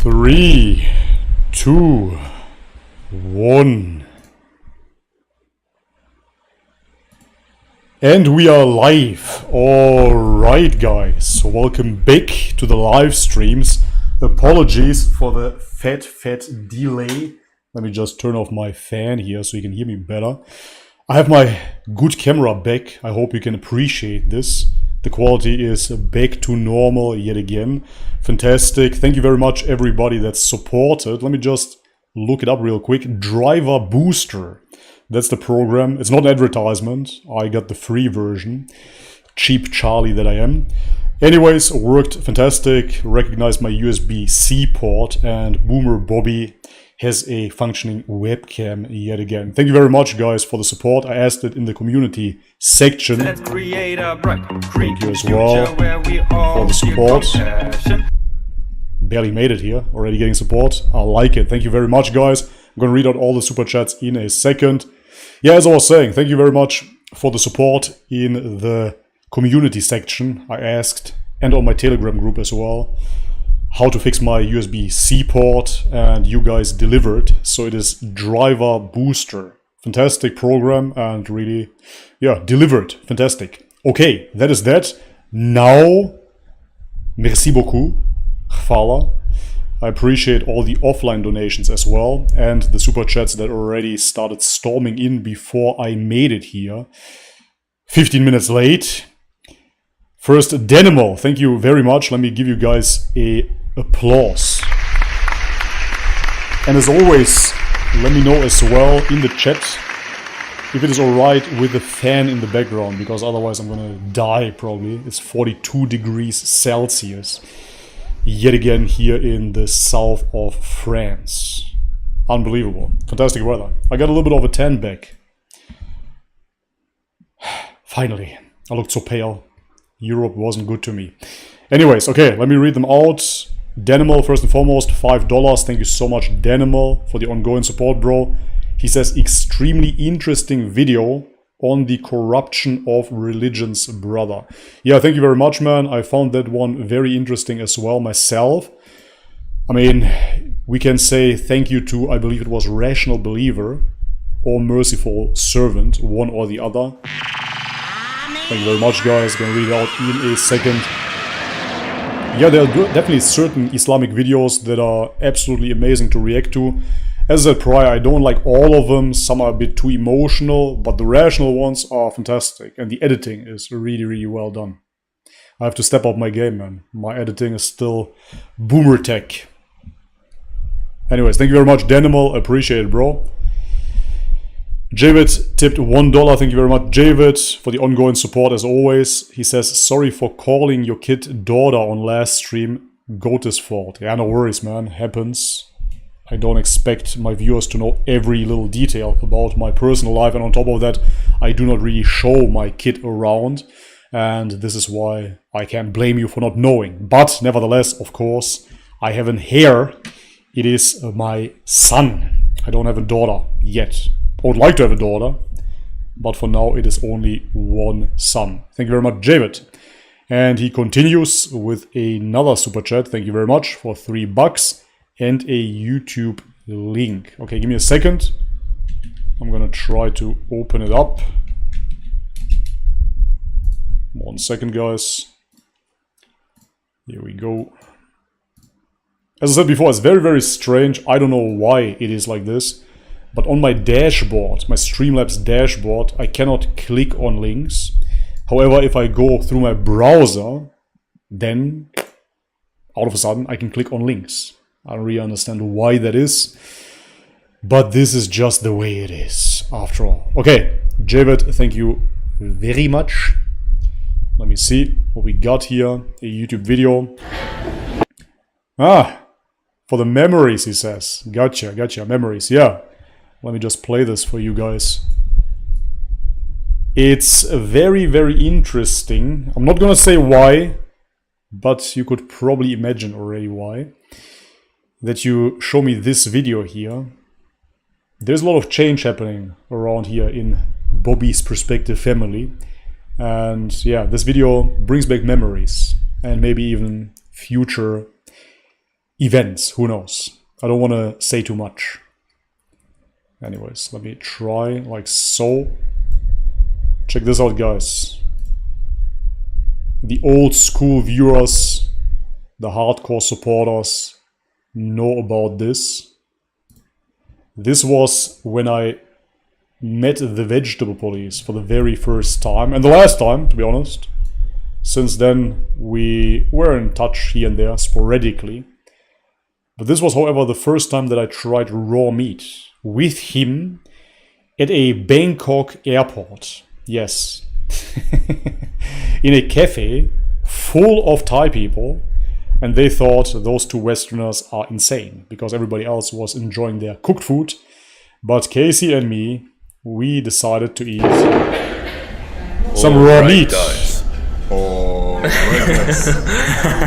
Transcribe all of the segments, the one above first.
3, 2, 1. And we are live. Alright guys, welcome back to the live streams. Apologies for the fat delay. Let me just turn off my fan here so you can hear me better. I have my good camera back. I hope you can appreciate this. The quality is back to normal yet again. Fantastic. Thank you very much everybody that's supported. Let me just look it up real quick. Driver Booster. That's the program. It's not an advertisement. I got the free version. Cheap Charlie that I am. Anyways, worked fantastic. Recognized my USB-C port, and Boomer Bobby has a functioning webcam yet again. Thank you very much guys for the support. I asked it in the community section. Thank you as well for the support. Barely made it here, already getting support. I like it. Thank you very much guys. I'm gonna read out all the super chats in a second. Yeah, as I was saying, thank you very much for the support in the community section. I asked, and on my Telegram group as well, how to fix my USB-C port, and you guys delivered. So it is Driver Booster. Fantastic program, and really, yeah, delivered. Fantastic. Okay, that is that. Now, merci beaucoup, Fala. I appreciate all the offline donations as well, and the super chats that already started storming in before I made it here. 15 minutes late. First, Denimal, thank you very much. Let me give you guys a applause. And as always, let me know as well in the chat if it is alright with the fan in the background, because otherwise I'm gonna die probably. It's 42 degrees Celsius. Yet again here in the south of France. Unbelievable. Fantastic weather. I got a little bit of a tan back. Finally. I looked so pale. Europe wasn't good to me. Anyways, okay, let me read them out. Denimal, first and foremost, $5. Thank you so much, Denimal, for the ongoing support, bro. He says, extremely interesting video on the corruption of religions, brother. Yeah, thank you very much, man. I found that one very interesting as well myself. I mean, we can say thank you to, I believe it was Rational Believer or Merciful Servant, one or the other. Thank you very much, guys. Gonna read it out in a second. Yeah, there are definitely certain Islamic videos that are absolutely amazing to react to. As I said prior, I don't like all of them. Some are a bit too emotional, but the rational ones are fantastic. And the editing is really well done. I have to step up my game, man. My editing is still boomer tech. Anyways, thank you very much, Denimal. I appreciate it, bro. Javid tipped $1. Thank you very much, Javid, for the ongoing support as always. He says, sorry for calling your kid daughter on last stream. Goate's fault. Yeah, no worries, man. Happens. I don't expect my viewers to know every little detail about my personal life, and on top of that, I do not really show my kid around, and this is why I can't blame you for not knowing. But nevertheless, of course, I have an heir. It is my son. I don't have a daughter yet. I would like to have a daughter, but for now it is only one son. Thank you very much, David. And he continues with another super chat. Thank you very much for $3. And a YouTube link. Okay, give me a second. I'm gonna try to open it up. 1 second, guys. Here we go. As I said before, it's very strange. I don't know why it is like this. But on my dashboard, my Streamlabs dashboard, I cannot click on links. However, if I go through my browser, then out of a sudden I can click on links. I don't really understand why that is, but this is just the way it is, after all. Okay, Javid, thank you very much. Let me see what we got here. A YouTube video. Ah, for the memories, he says. Gotcha, memories, yeah. Let me just play this for you guys. It's very interesting. I'm not gonna say why, but you could probably imagine already why. That you show me this video here. There's a lot of change happening around here in Bobby's Perspective family. And yeah, this video brings back memories and maybe even future events. Who knows? I don't want to say too much. Anyways, let me try like so. Check this out, guys. The old school viewers, the hardcore supporters know about this. This was when I met the vegetable police for the very first time, and the last time, to be honest. Since then, we were in touch here and there, sporadically. But this was, however, the first time that I tried raw meat with him at a Bangkok airport. Yes. In a cafe full of Thai people, and they thought those two Westerners are insane because everybody else was enjoying their cooked food. But Casey and me, we decided to eat some raw meat. Guys. Oh,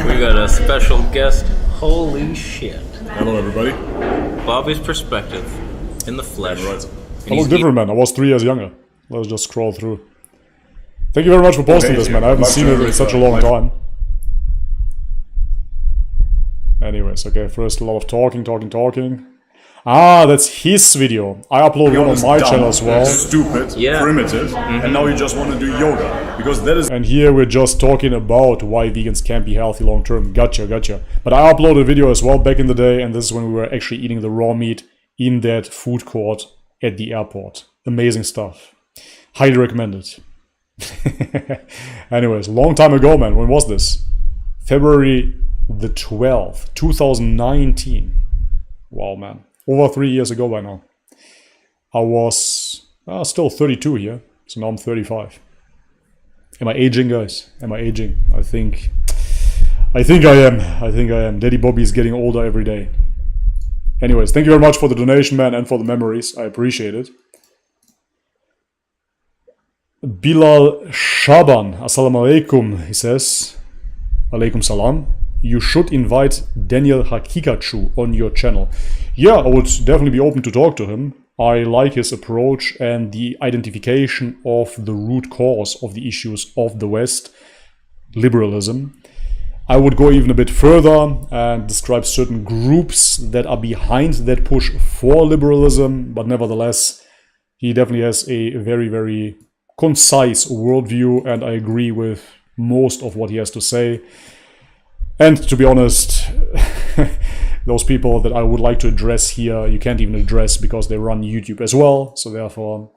We got a special guest. Holy shit. hello everybody. Bobby's perspective in the flesh. Right. I look different, man. I was 3 years younger. Let's just scroll through. Thank you very much for posting this, man. I haven't seen it in such a long time. Anyways, okay, first a lot of talking. Ah, that's his video. I uploaded one on my channel as well. Stupid, primitive, and now you just want to do yoga. Because that is... And here we're just talking about why vegans can't be healthy long term. Gotcha. But I uploaded a video as well back in the day, and this is when we were actually eating the raw meat in that food court at the airport. Amazing stuff. Highly recommended. Anyways, long time ago, man. When was this? February the 12th, 2019. Wow, man. Over 3 years ago by now. I was still 32 here, so now I'm 35. Am I aging, guys? Am I aging? I think I am. Daddy Bobby is getting older every day. Anyways, thank you very much for the donation, man, and for the memories. I appreciate it. Bilal Shaban, assalamu alaikum, he says. Alaikum salam. You should invite Daniel Hakikachu on your channel. Yeah, I would definitely be open to talk to him. I like his approach and the identification of the root cause of the issues of the West, liberalism. I would go even a bit further and describe certain groups that are behind that push for liberalism, but nevertheless, he definitely has a very, very concise worldview, and I agree with most of what he has to say. And to be honest, those people that I would like to address here, you can't even address because they run YouTube as well. So therefore,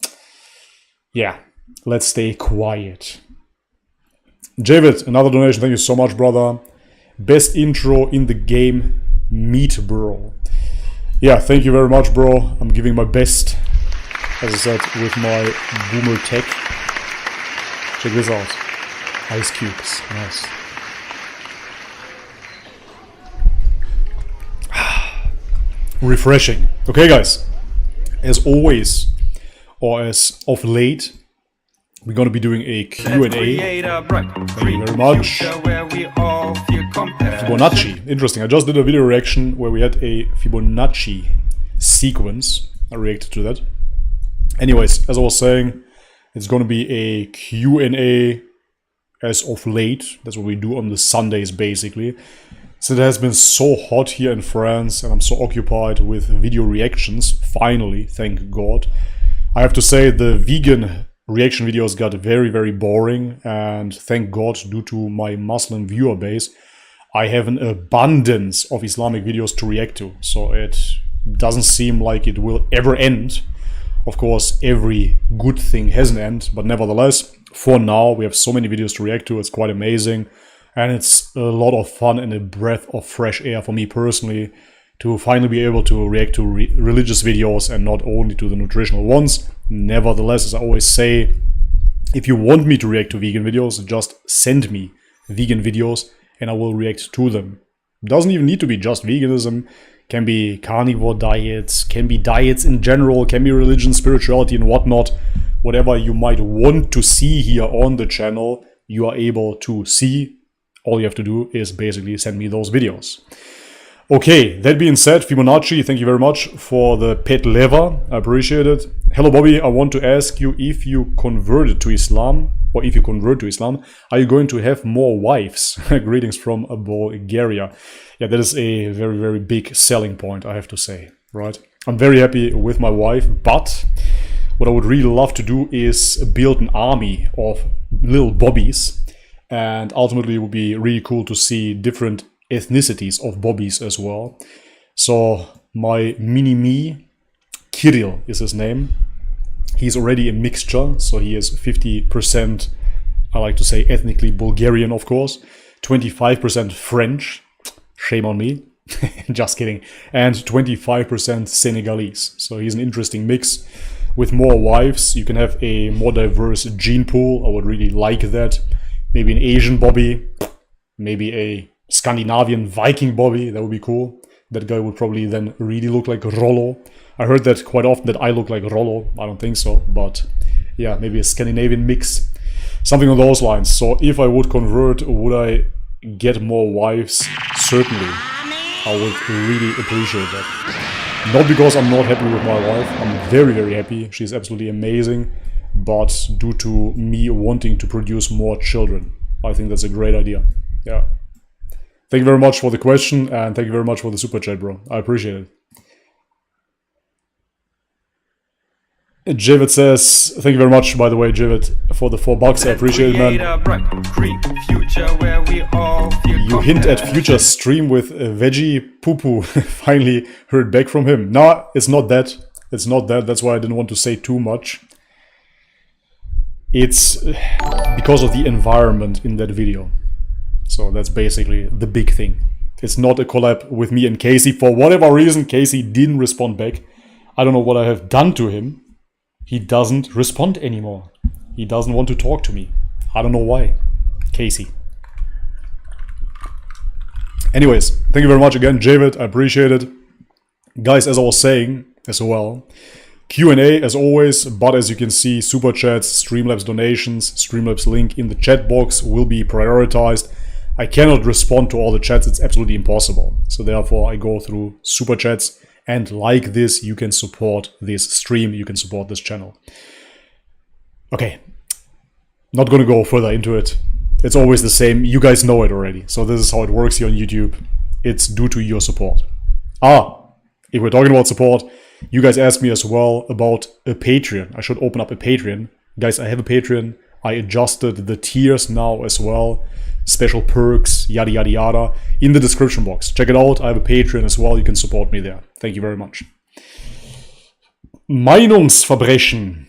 yeah, let's stay quiet. Javid, another donation. Thank you so much, brother. Best intro in the game, meat, bro. Yeah, thank you very much, bro. I'm giving my best, as I said, with my boomer tech. Check this out. Ice cubes. Nice. Refreshing. Okay, guys. As always, or as of late, we're going to be doing a Q&A. Thank you very much. Fibonacci. Interesting. I just did a video reaction where we had a Fibonacci sequence. I reacted to that. Anyways, as I was saying, it's going to be a Q&A as of late. That's what we do on the Sundays, basically. So it has been so hot here in France, and I'm so occupied with video reactions. Finally, thank God. I have to say the vegan reaction videos got very, very boring, and thank God, due to my Muslim viewer base, I have an abundance of Islamic videos to react to. So it doesn't seem like it will ever end. Of course, every good thing has an end, but nevertheless, for now, we have so many videos to react to. It's quite amazing. And it's a lot of fun and a breath of fresh air for me personally to finally be able to react to religious videos and not only to the nutritional ones. Nevertheless, as I always say, if you want me to react to vegan videos, just send me vegan videos and I will react to them. It doesn't even need to be just veganism. Can be carnivore diets, can be diets in general, can be religion, spirituality and whatnot. Whatever you might want to see here on the channel, you are able to see. All you have to do is basically send me those videos. Okay, that being said, Fibonacci, thank you very much for the pet lever. I appreciate it. Hello, Bobby. I want to ask you, if you converted to Islam, or if you convert to Islam, are you going to have more wives? Greetings from Bulgaria. Yeah, that is a very, very big selling point, I have to say, right? I'm very happy with my wife, but what I would really love to do is build an army of little Bobbies, and ultimately it would be really cool to see different ethnicities of Bobbies as well. So my mini-me, Kirill is his name. He's already a mixture, so he is 50%, I like to say ethnically Bulgarian, of course, 25% French, shame on me, just kidding, and 25% Senegalese. So he's an interesting mix. With more wives, you can have a more diverse gene pool. I would really like that. Maybe an Asian Bobby, maybe a Scandinavian Viking Bobby, that would be cool. That guy would probably then really look like Rollo. I heard that quite often, that I look like Rollo. I don't think so, but yeah, maybe a Scandinavian mix. Something on those lines. So if I would convert, would I get more wives? Certainly. I would really appreciate that. Not because I'm not happy with my wife. I'm very, very happy. She's absolutely amazing. But due to me wanting to produce more children. I think that's a great idea. Yeah. Thank you very much for the question, and thank you very much for the super chat, bro. I appreciate it. Javid says, thank you very much, by the way, Javid, for the $4. I appreciate it, man. You hint at future stream with veggie poo-poo. Finally heard back from him. No, it's not that. It's not that. That's why I didn't want to say too much. It's because of the environment in that video. So that's basically the big thing. It's not a collab with me and Casey. For whatever reason, Casey didn't respond back. I don't know what I have done to him. He doesn't respond anymore. He doesn't want to talk to me. I don't know why. Casey. Anyways, thank you very much again, Javid. I appreciate it. Guys, as I was saying as well, Q&A as always, but as you can see, super chats, Streamlabs donations, Streamlabs link in the chat box will be prioritized. I cannot respond to all the chats, it's absolutely impossible. So therefore I go through super chats, and like this you can support this stream, you can support this channel. Okay, not gonna go further into it. It's always the same, you guys know it already. So this is how it works here on YouTube. It's due to your support. If we're talking about support, you guys asked me as well about a Patreon. I should open up a Patreon. Guys, I have a Patreon. I adjusted the tiers now as well. Special perks, yada yada yada, in the description box. Check it out. I have a Patreon as well. You can support me there. Thank you very much. Meinungsverbrechen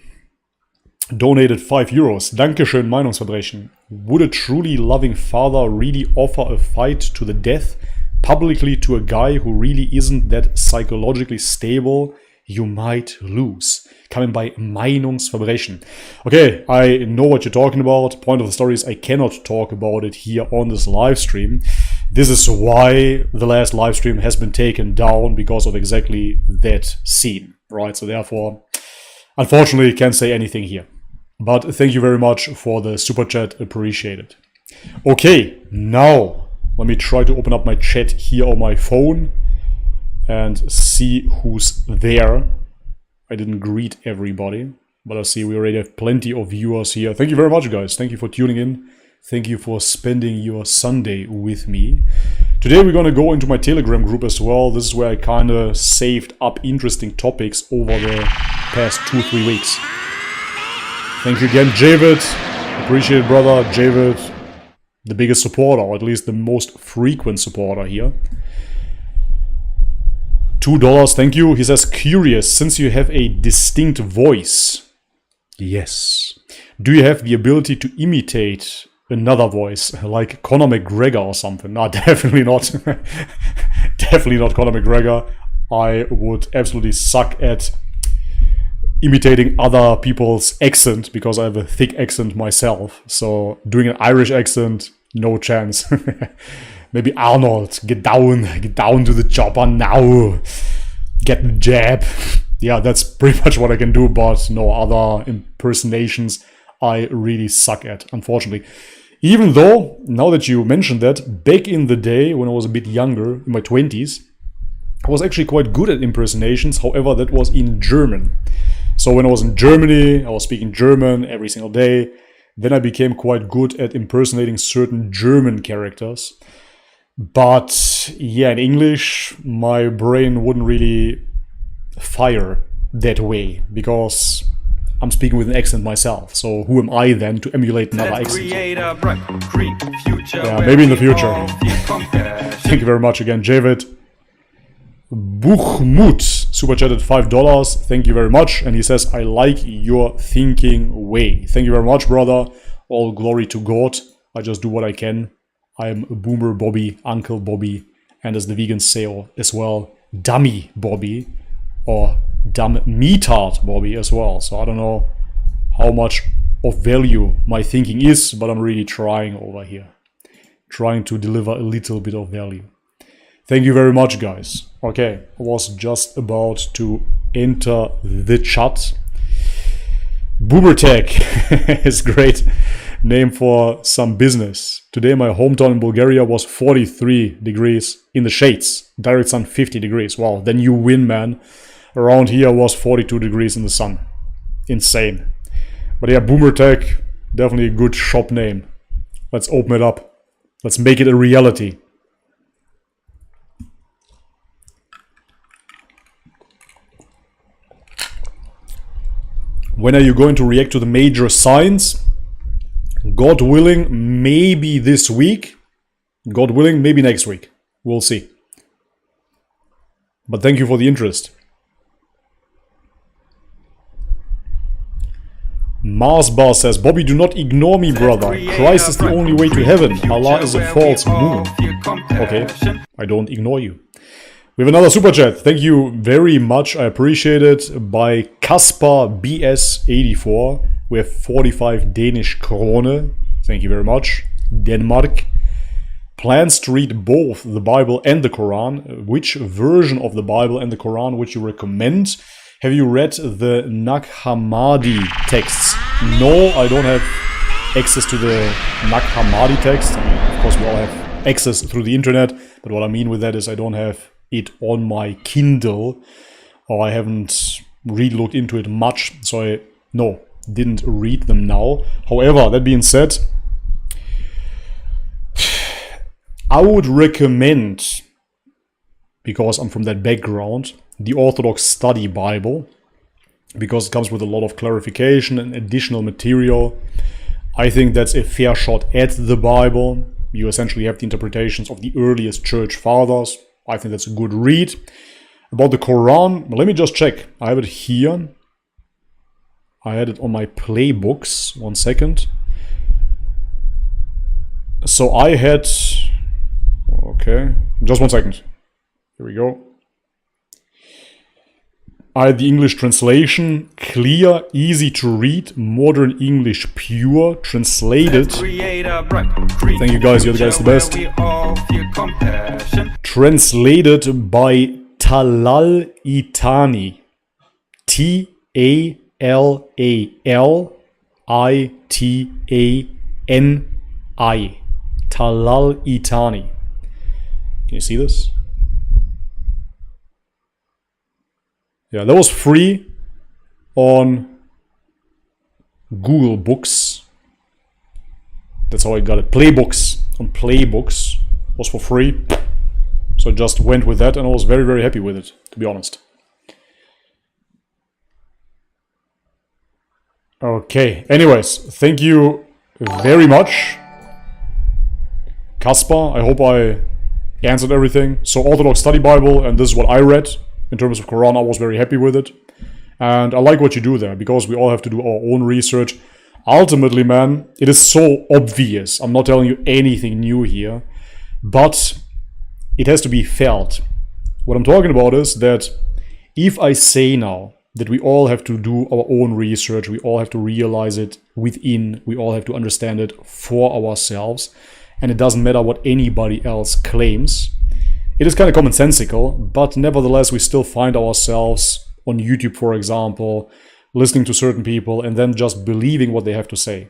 donated €5. Dankeschön, Meinungsverbrechen. Would a truly loving father really offer a fight to the death publicly to a guy who really isn't that psychologically stable? You might lose. Coming by Meinungsverbrechen. Okay, I know what you're talking about. Point of the story is I cannot talk about it here on this live stream. This is why the last live stream has been taken down, because of exactly that scene, right? So therefore, unfortunately, can't say anything here. But thank you very much for the super chat. Appreciate it. Okay, now let me try to open up my chat here on my phone and see who's there. I didn't greet everybody, but I see we already have plenty of viewers here. Thank you very much, guys. Thank you for tuning in. Thank you for spending your Sunday with me. Today we're going to go into my Telegram group as well. This is where I kind of saved up interesting topics over the past 2-3 weeks. Thank you again, Javid. Appreciate it, brother. Javid, the biggest supporter, or at least the most frequent supporter here. $2, thank you. He says, curious, since you have a distinct voice. Yes. Do you have the ability to imitate another voice, like Conor McGregor or something? No, definitely not. Definitely not Conor McGregor. I would absolutely suck at imitating other people's accent, because I have a thick accent myself. So doing an Irish accent, no chance. Maybe Arnold, get down to the chopper now, get the jab. Yeah, that's pretty much what I can do, but no other impersonations I really suck at, unfortunately. Even though, now that you mentioned that, back in the day when I was a bit younger, in my 20s, I was actually quite good at impersonations, however, that was in German. So when I was in Germany, I was speaking German every single day. Then I became quite good at impersonating certain German characters. But yeah, in English, my brain wouldn't really fire that way because I'm speaking with an accent myself. So who am I then to emulate another accent? Yeah, maybe in the future. Thank you very much again, Javid. Buchmut super chatted $5. Thank you very much. And he says, I like your thinking way. Thank you very much, brother. All glory to God. I just do what I can. I'm Boomer Bobby, Uncle Bobby, and as the vegans say as well, Dummy Bobby, or Dumb Meatard Bobby as well. So I don't know how much of value my thinking is, but I'm really trying over here. Trying to deliver a little bit of value. Thank you very much, guys. Okay, I was just about to enter the chat. Boomertech is great name for some business. Today my hometown in Bulgaria was 43 degrees in the shades. Direct sun 50 degrees. Wow, then you win, man. Around here was 42 degrees in the sun. Insane. But yeah, Boomertech, definitely a good shop name. Let's open it up. Let's make it a reality. When are you going to react to the major signs? God willing, maybe this week. God willing, maybe next week. We'll see. But thank you for the interest. Marsbar says, Bobby, do not ignore me, brother. Christ is the only way to heaven. Allah is a false moon. Okay, I don't ignore you. We have another super chat. Thank you very much. I appreciate it. By Kaspar BS84. We have 45 Danish krone. Thank you very much. Denmark. Plans to read both the Bible and the Quran. Which version of the Bible and the Quran would you recommend? Have you read the Nag Hammadi texts? No, I don't have access to the Nag Hammadi text. I mean, of course, we all have access through the internet. But what I mean with that is I don't have it on my Kindle, or I haven't really looked into it much, so I didn't read them now. However, that being said, I would recommend, because I'm from that background, the Orthodox Study Bible, because it comes with a lot of clarification and additional material. I think that's a fair shot at the Bible. You essentially have the interpretations of the earliest church fathers. I think that's a good read. About the Quran, let me just check. I have it here. I had it on my playbooks. 1 second. So I had... Okay, just 1 second. Here we go. I had the English translation, clear, easy to read, modern English pure, translated. Thank you guys, you're the guys the best. Translated by Talal Itani. T-A-L-A-L-I-T-A-N-I. Talal Itani. Can you see this? Yeah, that was free on Google Books. That's how I got it. Playbooks. On Playbooks. Was for free. So I just went with that and I was very, very happy with it, to be honest. Okay. Anyways, thank you very much, Kaspar. I hope I answered everything. So Orthodox Study Bible, and this is what I read. In terms of Quran, I was very happy with it. And I like what you do there, because we all have to do our own research. Ultimately, man, it is so obvious. I'm not telling you anything new here. But it has to be felt. What I'm talking about is that if I say now that we all have to do our own research, we all have to realize it within, we all have to understand it for ourselves, and it doesn't matter what anybody else claims, it is kind of commonsensical, but nevertheless we still find ourselves on YouTube, for example, listening to certain people and then just believing what they have to say.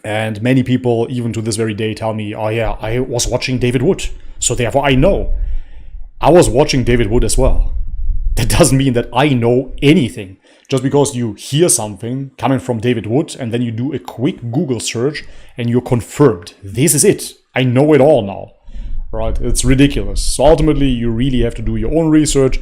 And many people, even to this very day, tell me, oh yeah, I was watching David Wood, so therefore I know. I was watching David Wood as well. That doesn't mean that I know anything. Just because you hear something coming from David Wood and then you do a quick Google search and you're confirmed. This is it. I know it all now. Right? It's ridiculous. So ultimately, you really have to do your own research.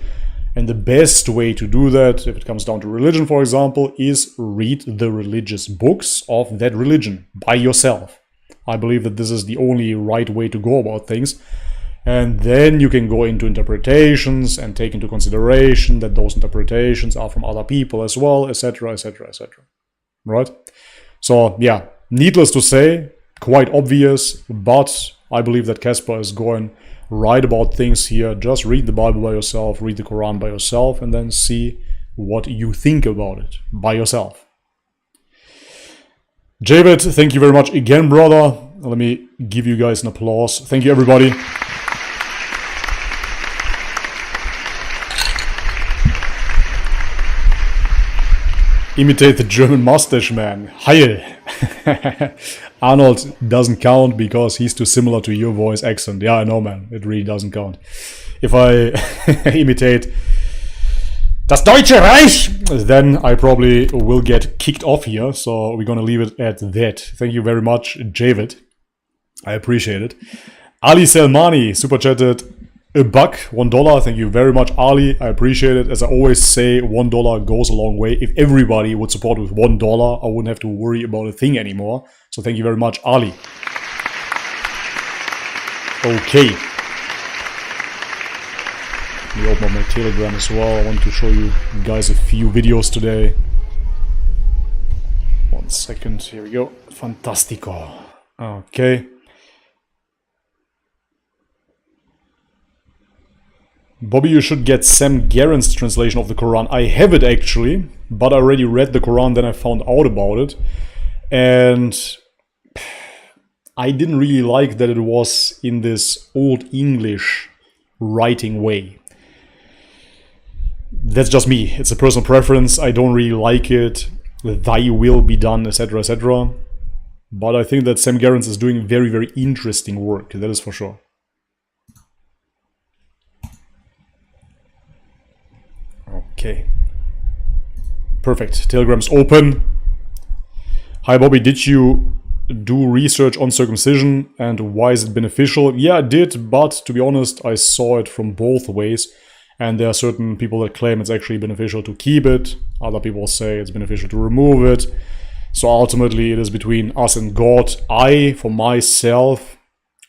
And the best way to do that, if it comes down to religion, for example, is read the religious books of that religion by yourself. I believe that this is the only right way to go about things. And then you can go into interpretations and take into consideration that those interpretations are from other people as well, etc., etc., etc. Right? So, yeah, needless to say, quite obvious, but I believe that Casper is going right about things here. Just read the Bible by yourself, read the Quran by yourself, and then see what you think about it by yourself. Javid, thank you very much again, brother. Let me give you guys an applause. Thank you, everybody. Imitate the German mustache man. Heil. Arnold doesn't count because he's too similar to your voice accent. Yeah, I know, man. It really doesn't count. If I imitate Das Deutsche Reich, then I probably will get kicked off here. So we're going to leave it at that. Thank you very much, Javid. I appreciate it. Ali Selmani super chatted $1, $1. Thank you very much, Ali. I appreciate it. As I always say, $1 goes a long way. If everybody would support with $1, I wouldn't have to worry about a thing anymore. So thank you very much, Ali. Okay. Let me open up my Telegram as well. I want to show you guys a few videos today. 1 second. Here we go. Fantastico. Okay. Bobby, you should get Sam Garrett's translation of the Quran. I have it actually, but I already read the Quran, then I found out about it. And I didn't really like that it was in this old English writing way. That's just me. It's a personal preference. I don't really like it. Thy will be done, etc., etc. But I think that Sam Garrett is doing very, very interesting work. That is for sure. Okay. Perfect. Telegram's open. Hi, Bobby. Did you do research on circumcision and why is it beneficial? Yeah, I did, but to be honest, I saw it from both ways. And there are certain people that claim it's actually beneficial to keep it. Other people say it's beneficial to remove it. So ultimately, it is between us and God. I, for myself,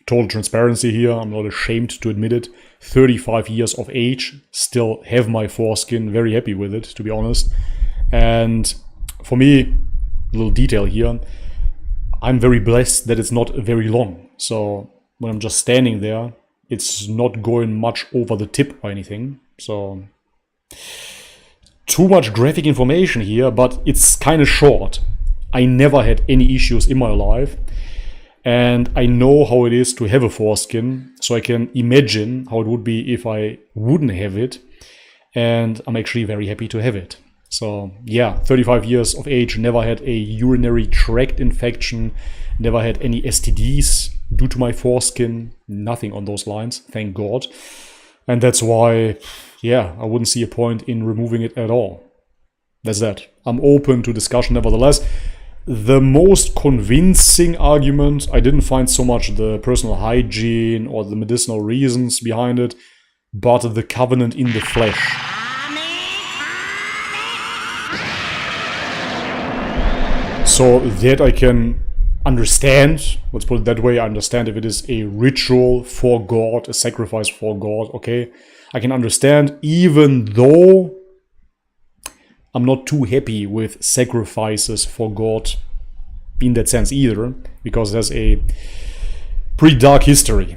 total transparency here, I'm not ashamed to admit it, 35 years of age, still have my foreskin, very happy with it, to be honest. And for me, a little detail here, I'm very blessed that it's not very long. So when I'm just standing there, it's not going much over the tip or anything. So too much graphic information here, but it's kind of short. I never had any issues in my life. And I know how it is to have a foreskin, so I can imagine how it would be if I wouldn't have it. And I'm actually very happy to have it. So yeah, 35 years of age, never had a urinary tract infection, never had any STDs due to my foreskin, nothing on those lines, thank God. And that's why, yeah, I wouldn't see a point in removing it at all. That's that. I'm open to discussion nevertheless. The most convincing argument, I didn't find so much the personal hygiene or the medicinal reasons behind it, but the covenant in the flesh. So that I can understand, let's put it that way, I understand if it is a ritual for God, a sacrifice for God, okay? I can understand, even though I'm not too happy with sacrifices for God in that sense either, because there's a pretty dark history.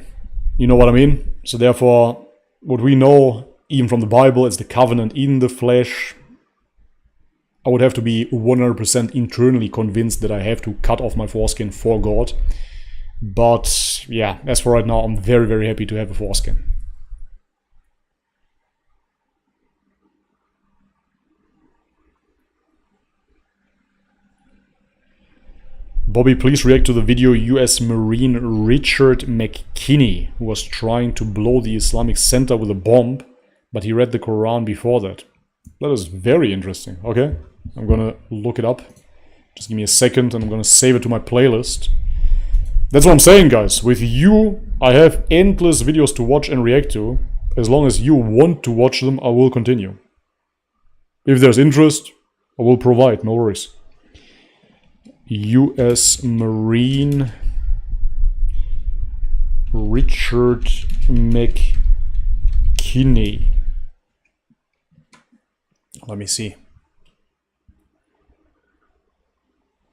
You know what I mean? So therefore, what we know, even from the Bible, it's the covenant in the flesh. I would have to be 100% internally convinced that I have to cut off my foreskin for God. But yeah, as for right now, I'm very, very happy to have a foreskin. Bobby, please react to the video US Marine Richard McKinney, who was trying to blow the Islamic Center with a bomb, but he read the Quran before that. That is very interesting. Okay, I'm gonna look it up. Just give me a second and I'm gonna save it to my playlist. That's what I'm saying, guys. With you, I have endless videos to watch and react to. As long as you want to watch them, I will continue. If there's interest, I will provide, no worries. US Marine Richard McKinney. Let me see.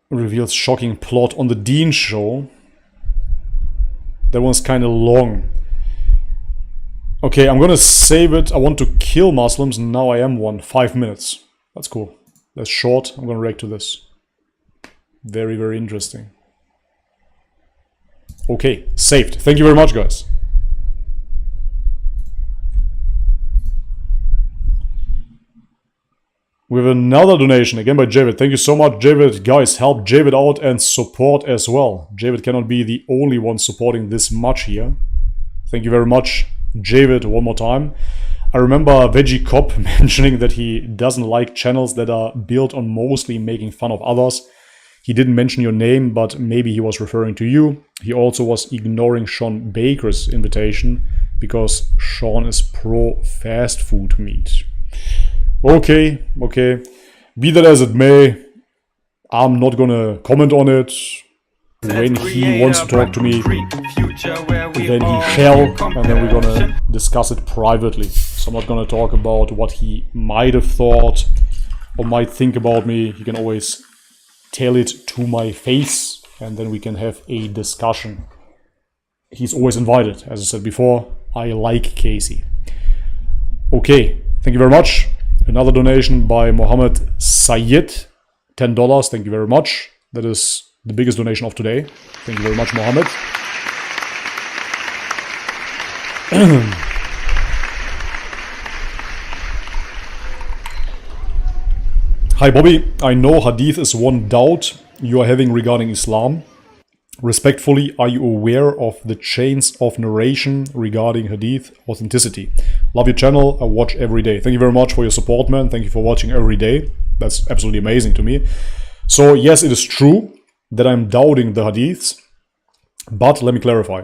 Reveals shocking plot on the Dean show. That one's kind of long. Okay, I'm gonna save it. I want to kill Muslims, and now I am one. 5 minutes. That's cool. That's short. I'm gonna react to this. Very, very interesting. Okay, saved. Thank you very much, guys. We have another donation, again by Javid. Thank you so much, Javid. Guys, help Javid out and support as well. Javid cannot be the only one supporting this much here. Thank you very much, Javid, one more time. I remember Veggie Cop mentioning that he doesn't like channels that are built on mostly making fun of others. He didn't mention your name, but maybe he was referring to you. He also was ignoring Sean Baker's invitation because Sean is pro fast food meat. Okay. Be that as it may, I'm not gonna comment on it. When he wants to talk to me, then he shall, and then we're gonna discuss it privately. So I'm not gonna talk about what he might have thought or might think about me. He can always tell it to my face, and then we can have a discussion. He's always invited, as I said before. I like Casey. Okay, thank you very much. Another donation by Mohammed Sayed, $10. Thank you very much. That is the biggest donation of today. Thank you very much, Mohammed. Hi, Bobby. I know Hadith is one doubt you are having regarding Islam. Respectfully, are you aware of the chains of narration regarding Hadith authenticity? Love your channel. I watch every day. Thank you very much for your support, man. Thank you for watching every day. That's absolutely amazing to me. So, yes, it is true that I'm doubting the Hadiths, but let me clarify.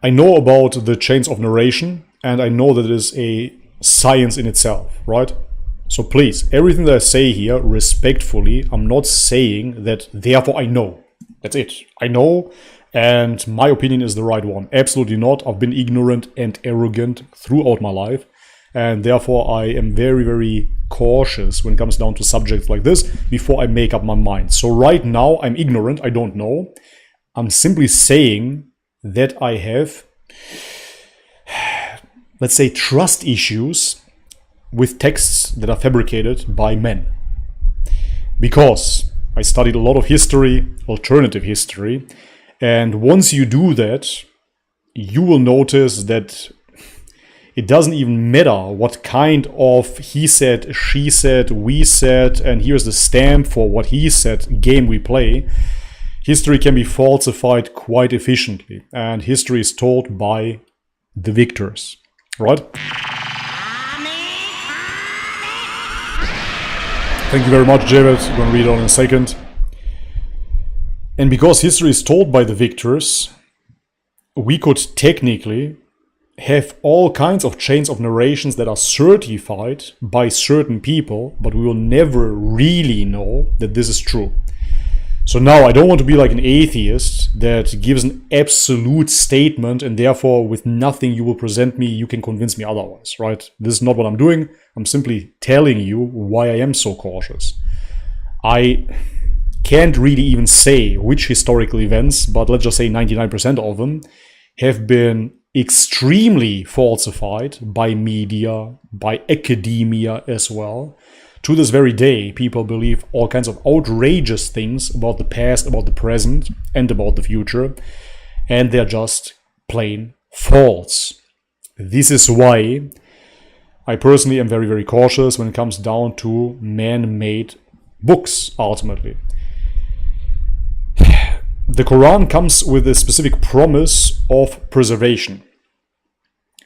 I know about the chains of narration, and I know that it is a science in itself, right? So please, everything that I say here, respectfully, I'm not saying that therefore I know. That's it. I know, and my opinion is the right one. Absolutely not. I've been ignorant and arrogant throughout my life, and therefore I am very, very cautious when it comes down to subjects like this before I make up my mind. So right now, I'm ignorant. I don't know. I'm simply saying that I have, let's say, trust issues with texts that are fabricated by men. Because I studied a lot of history, alternative history, and once you do that, you will notice that it doesn't even matter what kind of he said, she said, we said, and here's the stamp for what he said game we play. History can be falsified quite efficiently, and history is told by the victors, right? Thank you very much, Javid. I'm going to read it on in a second. And because history is told by the victors, we could technically have all kinds of chains of narrations that are certified by certain people, but we will never really know that this is true. So now I don't want to be like an atheist that gives an absolute statement and therefore with nothing you will present me, you can convince me otherwise, right? This is not what I'm doing. I'm simply telling you why I am so cautious. I can't really even say which historical events, but let's just say 99% of them have been extremely falsified by media, by academia as well. To this very day, people believe all kinds of outrageous things about the past, about the present, and about the future, and they're just plain false. This is why I personally am very, very cautious when it comes down to man-made books, ultimately. the Quran comes with a specific promise of preservation.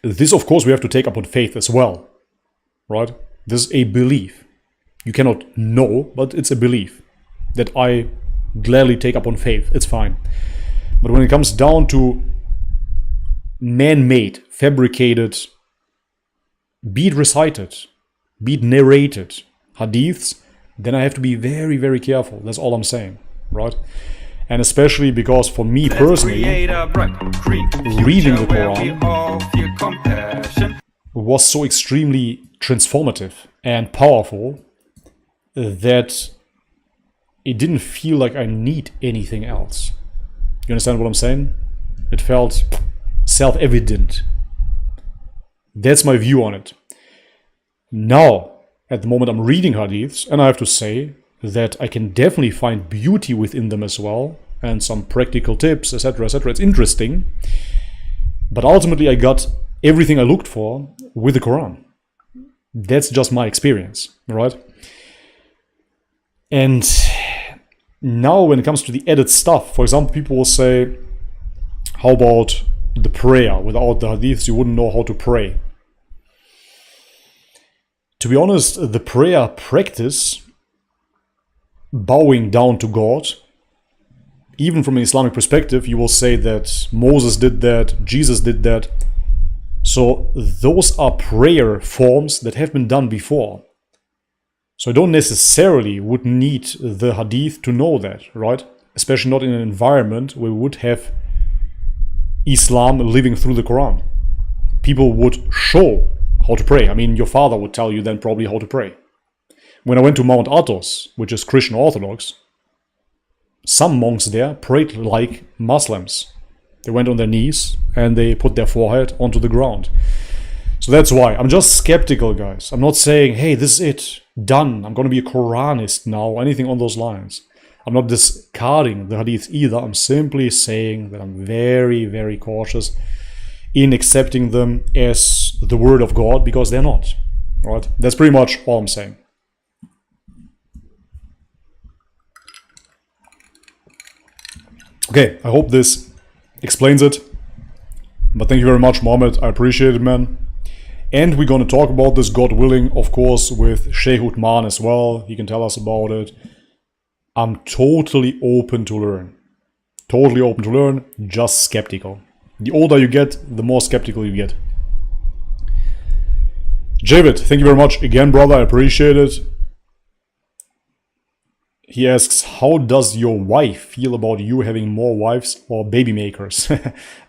This, of course, we have to take upon faith as well, right? This is a belief. You cannot know, but it's a belief that I gladly take upon faith. It's fine. But when it comes down to man-made, fabricated, be it recited, be it narrated hadiths, then I have to be very, very careful. That's all I'm saying, right? And especially because for me personally, reading the Quran was so extremely transformative and powerful that it didn't feel like I need anything else. You understand what I'm saying? It felt self-evident. That's my view on it. Now, at the moment I'm reading hadiths, and I have to say that I can definitely find beauty within them as well, and some practical tips, etc., etc. It's interesting. But ultimately I got everything I looked for with the Quran. That's just my experience, right? And now when it comes to the added stuff, for example, people will say, how about the prayer? Without the hadiths, you wouldn't know how to pray. To be honest, the prayer practice, bowing down to God, even from an Islamic perspective, you will say that Moses did that, Jesus did that. So those are prayer forms that have been done before. So I don't necessarily would need the hadith to know that, right? Especially not in an environment where we would have Islam living through the Quran. People would show how to pray. I mean, your father would tell you then probably how to pray. When I went to Mount Athos, which is Christian Orthodox, some monks there prayed like Muslims. They went on their knees and they put their forehead onto the ground. So that's why. I'm just skeptical, guys. I'm not saying, hey, this is it, done, I'm going to be a Quranist now, anything on those lines. I'm not discarding the hadith either. I'm simply saying that I'm very, very cautious in accepting them as the word of God, because they're not. Right? That's pretty much all I'm saying. Okay, I hope this explains it. But thank you very much, Mohammed. I appreciate it, man. And we're going to talk about this, God willing, of course, with Sheikh Uthman as well. He can tell us about it. I'm totally open to learn. Totally open to learn, just skeptical. The older you get, the more skeptical you get. Javid, thank you very much again, brother. I appreciate it. He asks, how does your wife feel about you having more wives or baby makers?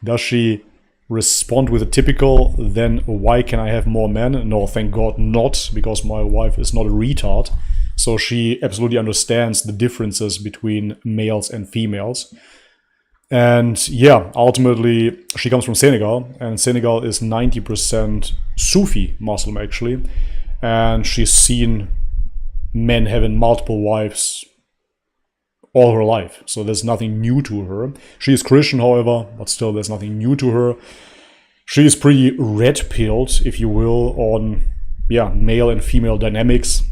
Does she respond with a typical, then why can I have more men? No, thank God not, because my wife is not a retard. So she absolutely understands the differences between males and females. And yeah, ultimately, she comes from Senegal, and Senegal is 90% Sufi Muslim, actually. And she's seen men having multiple wives all her life. So there's nothing new to her. She is Christian, however, but still there's nothing new to her. She is pretty red-pilled, if you will, on male and female dynamics.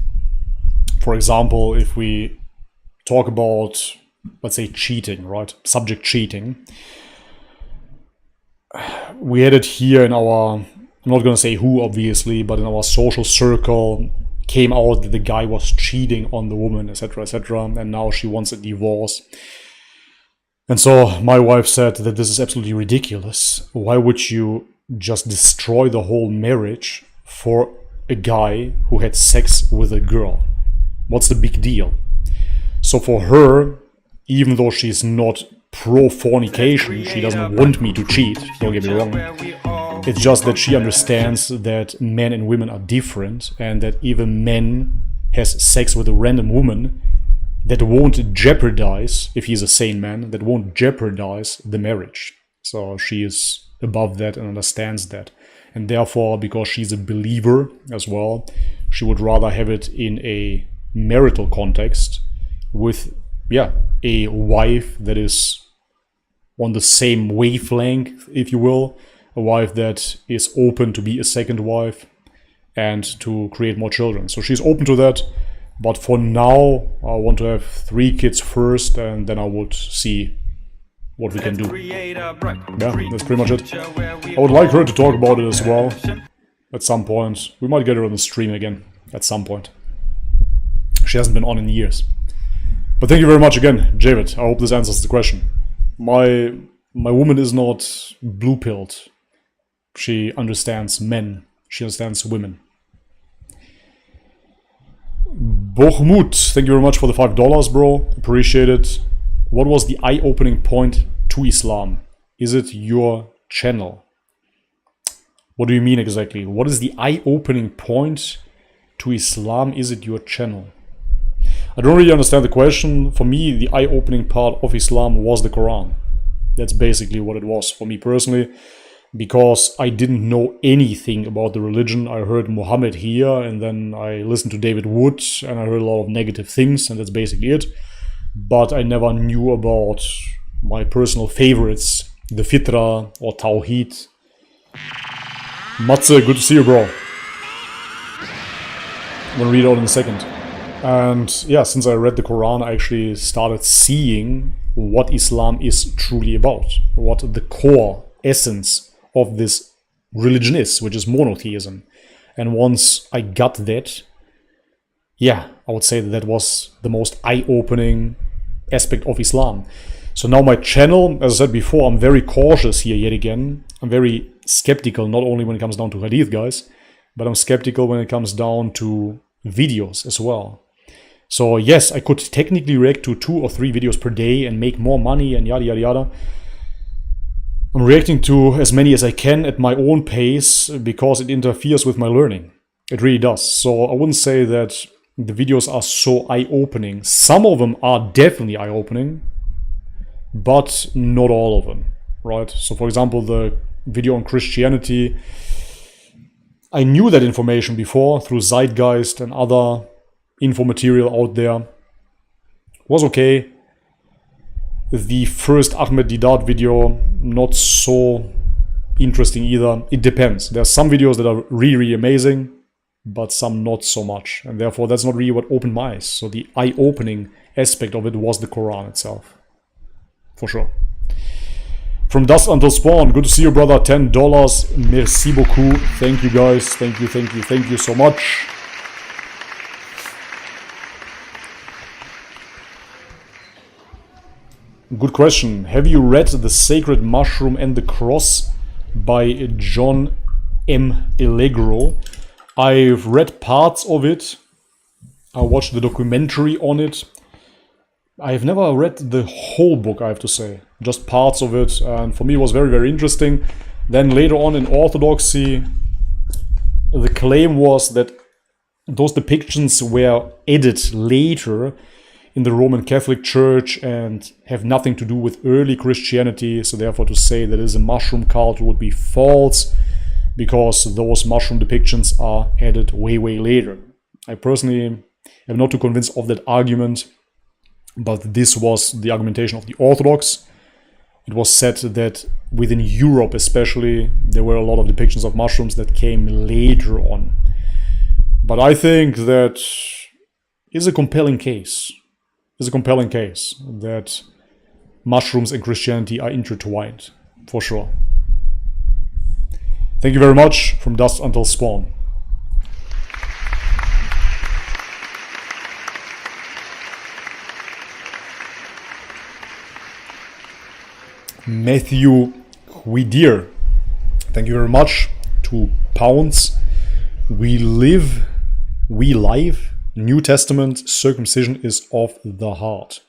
For example, if we talk about, let's say, cheating, right? Subject cheating. We had it here in our, I'm not going to say who, obviously, but in our social circle, came out that the guy was cheating on the woman, etc., etc., and now she wants a divorce. And so my wife said that this is absolutely ridiculous. Why would you just destroy the whole marriage for a guy who had sex with a girl? What's the big deal? So for her, even though she's not pro-fornication, she doesn't want me to cheat, don't get me wrong. It's just that she understands that men and women are different, and that even men has sex with a random woman, that won't jeopardize, if he's a sane man, that won't jeopardize the marriage. So she is above that and understands that. And therefore, because she's a believer as well, she would rather have it in a marital context with, a wife that is on the same wavelength, if you will. A wife that is open to be a second wife and to create more children. So she's open to that. But for now, I want to have 3 kids first, and then I would see what we can do. Yeah, that's pretty much it. I would like her to talk about it as well at some point. We might get her on the stream again at some point. She hasn't been on in years. But thank you very much again, Javid. I hope this answers the question. My woman is not blue-pilled. She understands men. She understands women. Bohmut, thank you very much for the $5, bro. Appreciate it. What was the eye-opening point to Islam? Is it your channel? What do you mean exactly? What is the eye-opening point to Islam? Is it your channel? I don't really understand the question. For me, the eye-opening part of Islam was the Quran. That's basically what it was for me personally. Because I didn't know anything about the religion. I heard Muhammad here, and then I listened to David Wood, and I heard a lot of negative things, and that's basically it. But I never knew about my personal favorites, the Fitra or Tawheed. Matze, good to see you, bro. I'm gonna read it out in a second. And yeah, since I read the Quran, I actually started seeing what Islam is truly about, what the core essence of this religion is, which is monotheism. And once I got that, yeah, I would say that that was the most eye-opening aspect of Islam. So now my channel, as I said before, I'm very cautious here yet again. I'm very skeptical, not only when it comes down to hadith, guys, but I'm skeptical when it comes down to videos as well. So yes, I could technically react to 2 or 3 videos per day and make more money and yada yada yada. I'm reacting to as many as I can at my own pace because it interferes with my learning. It really does. So I wouldn't say that the videos are so eye-opening. Some of them are definitely eye-opening, but not all of them, right? So for example, the video on Christianity, I knew that information before through Zeitgeist and other info material out there. Was okay. The first Ahmed Didat video, not so interesting either. It depends. There are some videos that are really, really amazing, but some not so much. And therefore, that's not really what opened my eyes. So the eye-opening aspect of it was the Quran itself. For sure. From Dusk Until Spawn, good to see you, brother. $10. Merci beaucoup. Thank you, guys. Thank you so much. Good question. Have you read The Sacred Mushroom and the Cross by John M. Allegro? I've read parts of it. I watched the documentary on it. I've never read the whole book, I have to say. Just parts of it. And for me it was very, very interesting. Then later on in Orthodoxy, the claim was that those depictions were added later in the Roman Catholic Church and have nothing to do with early Christianity. So therefore to say that it is a mushroom cult would be false, because those mushroom depictions are added way, way later. I personally am not too convinced of that argument, but this was the argumentation of the Orthodox. It was said that within Europe especially, there were a lot of depictions of mushrooms that came later on. But I think that is a compelling case. It's a compelling case that mushrooms and Christianity are intertwined, for sure. Thank you very much. From Dusk Until Spawn. Matthew Huidir, thank you very much. £2. We live. New Testament, circumcision is of the heart.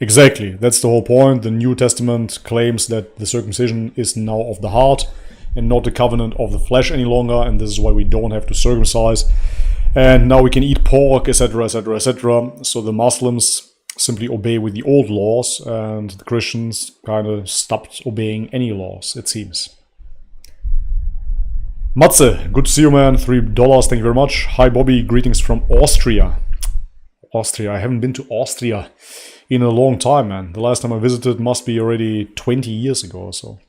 Exactly, that's the whole point. The New Testament claims that the circumcision is now of the heart and not the covenant of the flesh any longer, and this is why we don't have to circumcise. And now we can eat pork, etc., etc., etc. So the Muslims simply obey with the old laws, and the Christians kind of stopped obeying any laws, it seems. Matze, good to see you, man. $3, thank you very much. Hi, Bobby, greetings from Austria. I haven't been to Austria in a long time, man. The last time I visited must be already 20 years ago or so.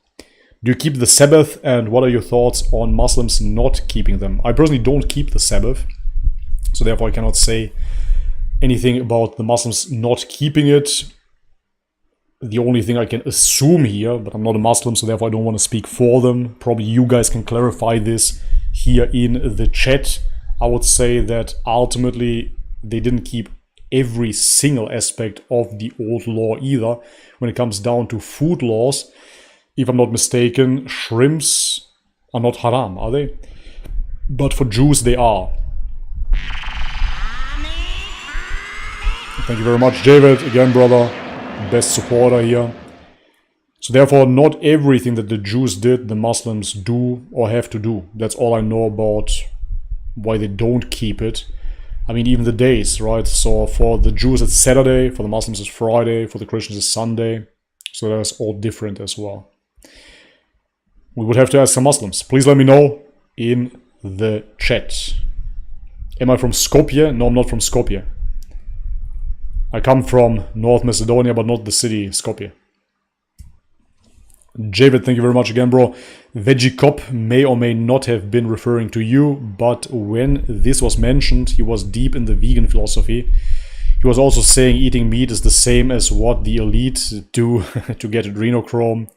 Do you keep the Sabbath, and what are your thoughts on Muslims not keeping them? I personally don't keep the Sabbath, so therefore I cannot say anything about the Muslims not keeping it. the only thing I can assume here, but I'm not a Muslim, so therefore I don't want to speak for them. Probably you guys can clarify this here in the chat. I would say that ultimately they didn't keep every single aspect of the old law either. When it comes down to food laws, if I'm not mistaken, shrimps are not haram, are they? But for Jews they are. Thank you very much, David. Again, brother, best supporter here. So therefore, not everything that the Jews did, the Muslims do or have to do. That's all I know about why they don't keep it. I mean, even the days, right? So for the Jews it's Saturday, for the Muslims it's Friday, for the Christians it's Sunday. So that's all different as well. We would have to ask some Muslims. Please let me know in the chat. Am I from Skopje? No, I'm not from Skopje. I come from North Macedonia, but not the city Skopje. Javid, thank you very much again, bro. Veggie Cop may or may not have been referring to you, but when this was mentioned, he was deep in the vegan philosophy. He was also saying eating meat is the same as what the elite do to get adrenochrome.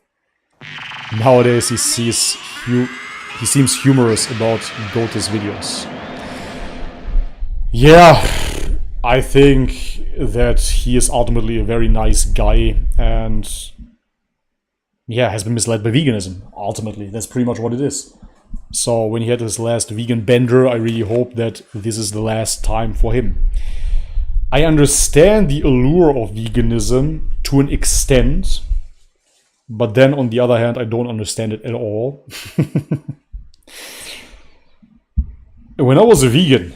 Nowadays, he seems humorous about Goatus videos. Yeah, I think that he is ultimately a very nice guy and yeah, has been misled by veganism, ultimately. That's pretty much what it is. So when he had his last vegan bender, I really hope that this is the last time for him. I understand the allure of veganism to an extent, but then on the other hand, I don't understand it at all. When I was a vegan,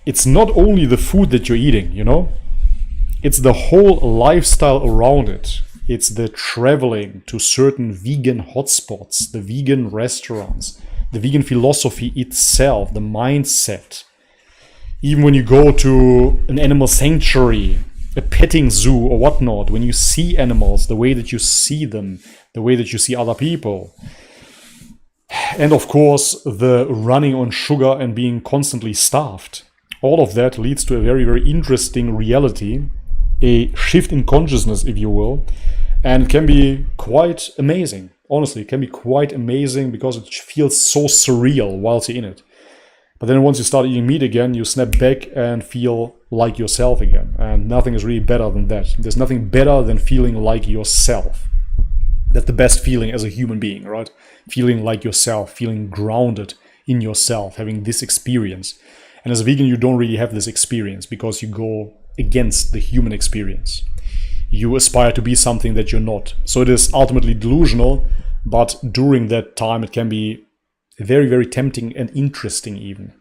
it's not only the food that you're eating, you know? It's the whole lifestyle around it. It's the traveling to certain vegan hotspots, the vegan restaurants, the vegan philosophy itself, the mindset. Even when you go to an animal sanctuary, a petting zoo or whatnot, when you see animals, the way that you see them, the way that you see other people. And of course, the running on sugar and being constantly starved. All of that leads to a very, very interesting reality, a shift in consciousness, if you will, and it can be quite amazing. Honestly, it can be quite amazing because it feels so surreal whilst you're in it. But then once you start eating meat again, you snap back and feel like yourself again. And nothing is really better than that. There's nothing better than feeling like yourself. That's the best feeling as a human being, right? Feeling like yourself, feeling grounded in yourself, having this experience. And as a vegan, you don't really have this experience because you go against the human experience. You aspire to be something that you're not. So it is ultimately delusional, but during that time it can be very, very tempting and interesting even.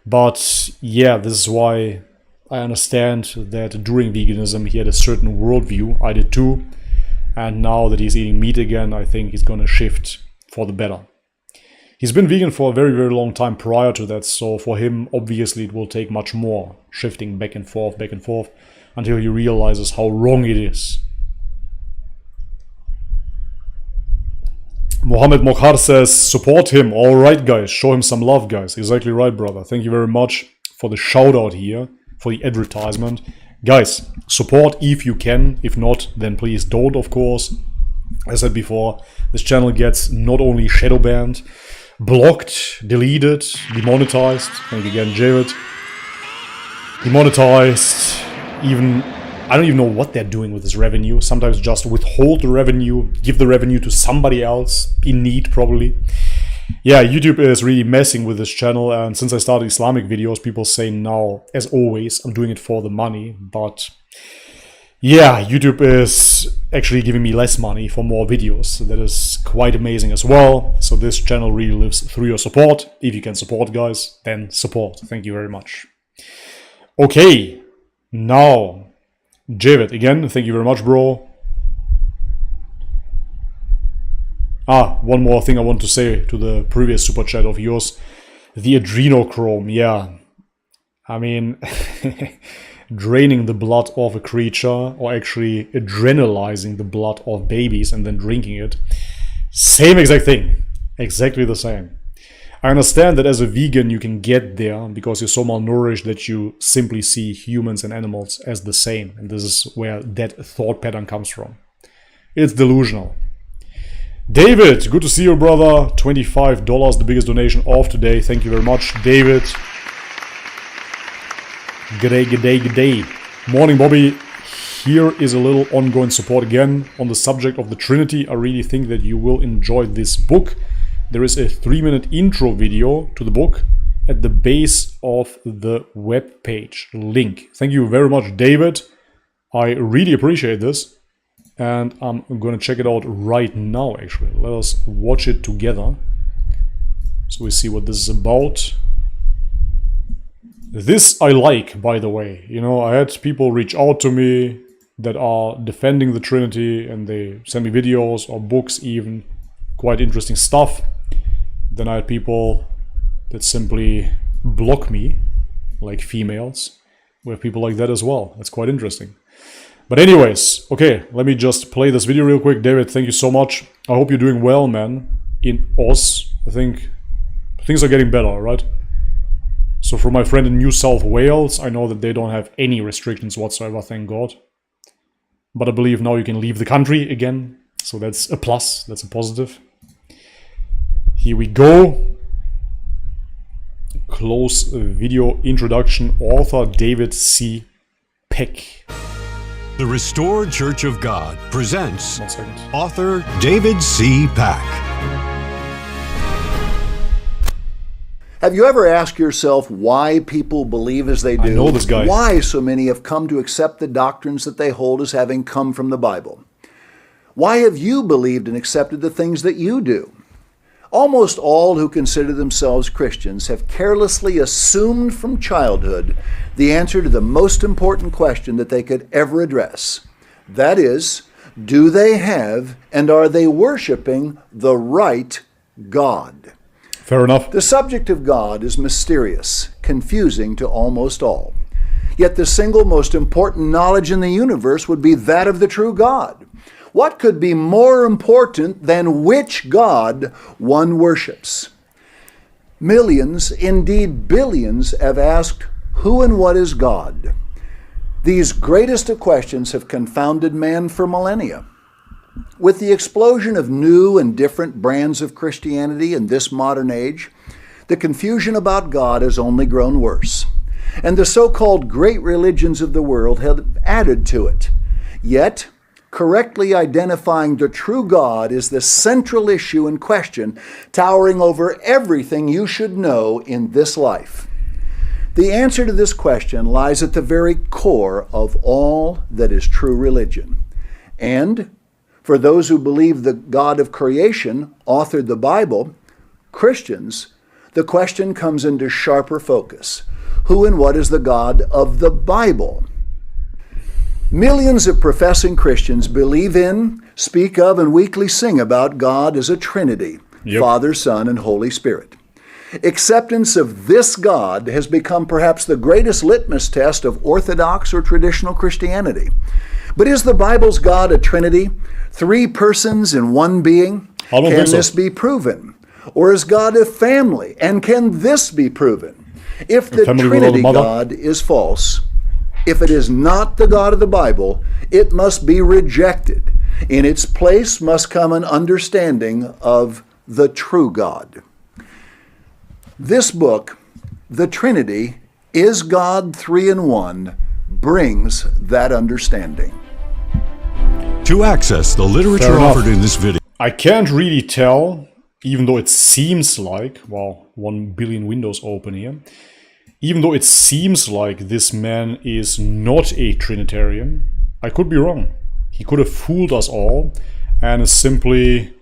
But yeah, this is why I understand that during veganism he had a certain worldview. I did too. And now that he's eating meat again, I think he's going to shift for the better. He's been vegan for a very, very long time prior to that, so for him, obviously, it will take much more shifting back and forth, until he realizes how wrong it is. Mohammed Mokhar says, support him. All right, guys, show him some love, guys. Exactly right, brother. Thank you very much for the shout out here, for the advertisement. Guys, support if you can. If not, then please don't, of course. As I said before, this channel gets not only shadow banned, blocked, deleted, demonetized. Thank you again, Jared. Demonetized. Even, I don't even know what they're doing with this revenue. Sometimes just withhold the revenue, give the revenue to somebody else in need, probably. Yeah, YouTube is really messing with this channel, and since I started Islamic videos, people say now, as always, I'm doing it for the money, but yeah, YouTube is actually giving me less money for more videos. So that is quite amazing as well. So this channel really lives through your support. If you can support, guys, then support. Thank you very much. Okay, now, Javid, again, thank you very much, bro. One more thing I want to say to the previous super chat of yours. The adrenochrome, yeah. I mean, draining the blood of a creature, or actually adrenalizing the blood of babies and then drinking it. Same exact thing. Exactly the same. I I understand that as a vegan you can get there because you're so malnourished that you simply see humans and animals as the same. And this is where that thought pattern comes from. It's delusional. David, good to see you, brother. $25, the biggest donation of today. Thank you very much, David. Good day. Morning, Bobby. Here is a little ongoing support again on the subject of the Trinity. I really think that you will enjoy this book. There is a 3-minute intro video to the book at the base of the web page link. Thank you very much, David. I really appreciate this. And I'm going to check it out right now, actually. Let us watch it together. So we see what this is about. This I like, by the way. You know, I had people reach out to me that are defending the Trinity, and they send me videos or books even. Quite interesting stuff. Then I had people that simply block me, like females. We have people like that as well. That's quite interesting. But anyways, okay, let me just play this video real quick. David, thank you so much. I hope you're doing well, man. In Oz, I think things are getting better, right? So for my friend in New South Wales, I know that they don't have any restrictions whatsoever, thank God. But I believe now you can leave the country again. So that's a plus, that's a positive. Here we go. Close video introduction. Author David C. Peck. The Restored Church of God presents author David C. Peck. Have you ever asked yourself why people believe as they do? I know this guy. Why so many have come to accept the doctrines that they hold as having come from the Bible? Why have you believed and accepted the things that you do? Almost all who consider themselves Christians have carelessly assumed from childhood the answer to the most important question that they could ever address. That is, do they have and are they worshiping the right God? Fair enough. The subject of God is mysterious, confusing to almost all. Yet the single most important knowledge in the universe would be that of the true God. What could be more important than which God one worships? Millions, indeed billions, have asked, who and what is God? These greatest of questions have confounded man for millennia. With the explosion of new and different brands of Christianity in this modern age, the confusion about God has only grown worse. And the so-called great religions of the world have added to it. Yet, correctly identifying the true God is the central issue in question, towering over everything you should know in this life. The answer to this question lies at the very core of all that is true religion. And for those who believe the God of creation authored the Bible, Christians, the question comes into sharper focus. Who and what is the God of the Bible? Millions of professing Christians believe in, speak of, and weekly sing about God as a Trinity, Father, Son, and Holy Spirit. Acceptance of this God has become perhaps the greatest litmus test of Orthodox or traditional Christianity. But is the Bible's God a Trinity, 3 persons in one being? Can this be proven? Or is God a family, and can this be proven? If the Trinity God is false, if it is not the God of the Bible, it must be rejected. In its place must come an understanding of the true God. This book, The Trinity, Is God 3 in 1, brings that understanding. To access the literature offered in this video, I can't really tell, even though it seems like, well, 1 billion windows open here, even though it seems like this man is not a Trinitarian, I could be wrong. He could have fooled us all and is simply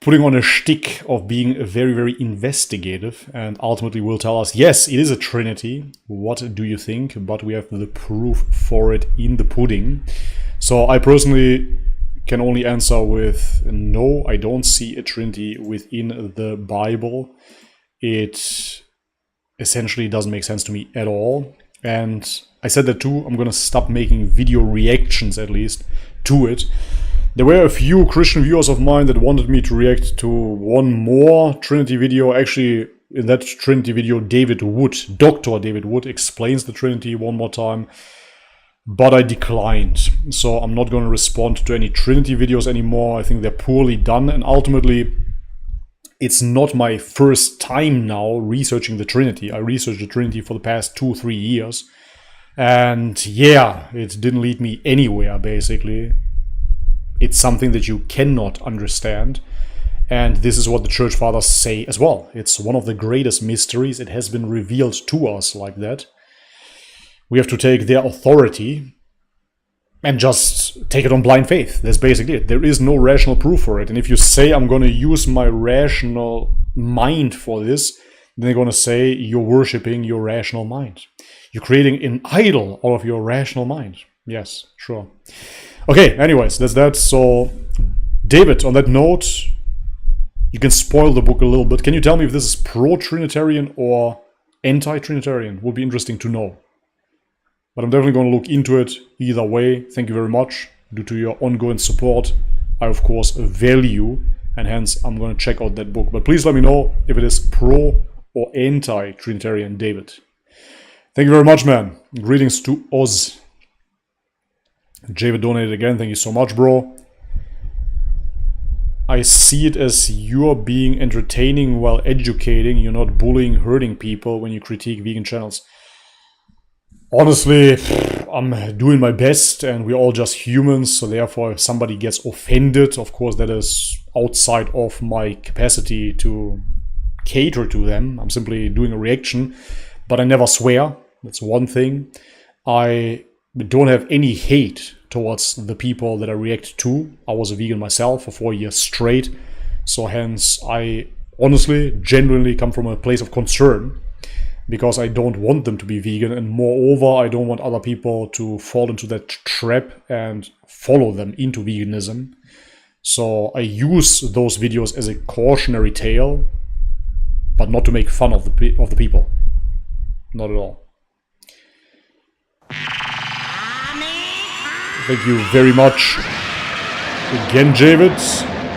putting on a shtick of being very, very investigative and ultimately will tell us, yes, it is a Trinity. What do you think? But we have the proof for it in the pudding. So I personally can only answer with no, I don't see a Trinity within the Bible. It essentially doesn't make sense to me at all. And I said that too, I'm gonna stop making video reactions at least to it. There were a few Christian viewers of mine that wanted me to react to one more Trinity video. Actually, in that Trinity video, Dr. David Wood explains the Trinity one more time. But I declined. So I'm not going to respond to any Trinity videos anymore. I think they're poorly done. And ultimately, it's not my first time now researching the Trinity. I researched the Trinity for the past 2-3 years. And yeah, it didn't lead me anywhere, basically. It's something that you cannot understand. And this is what the Church Fathers say as well. It's one of the greatest mysteries. It has been revealed to us like that. We have to take their authority and just take it on blind faith. That's basically it. There is no rational proof for it. And if you say, I'm going to use my rational mind for this, then they're going to say, you're worshipping your rational mind. You're creating an idol out of your rational mind. Yes, sure. Okay, anyways, that's that. So, David, on that note, you can spoil the book a little bit. Can you tell me if this is pro-Trinitarian or anti-Trinitarian? Would be interesting to know. But I'm definitely going to look into it either way. Thank you very much. Due to your ongoing support, I of course value, and hence I'm going to check out that book. But please let me know if it is pro or anti-Trinitarian, David. Thank you very much, man. Greetings to Oz. David donated again. Thank you so much, bro. I see it as you're being entertaining while educating. You're not bullying, hurting people when you critique vegan channels. Honestly, I'm doing my best and we're all just humans, so therefore if somebody gets offended, of course that is outside of my capacity to cater to them. I'm simply doing a reaction, but I never swear. That's one thing. I don't have any hate towards the people that I react to. I was a vegan myself for 4 years straight, so hence I honestly, genuinely come from a place of concern. Because I don't want them to be vegan, and moreover, I don't want other people to fall into that trap and follow them into veganism. So I use those videos as a cautionary tale, but not to make fun of the people. Not at all. Thank you very much again, David,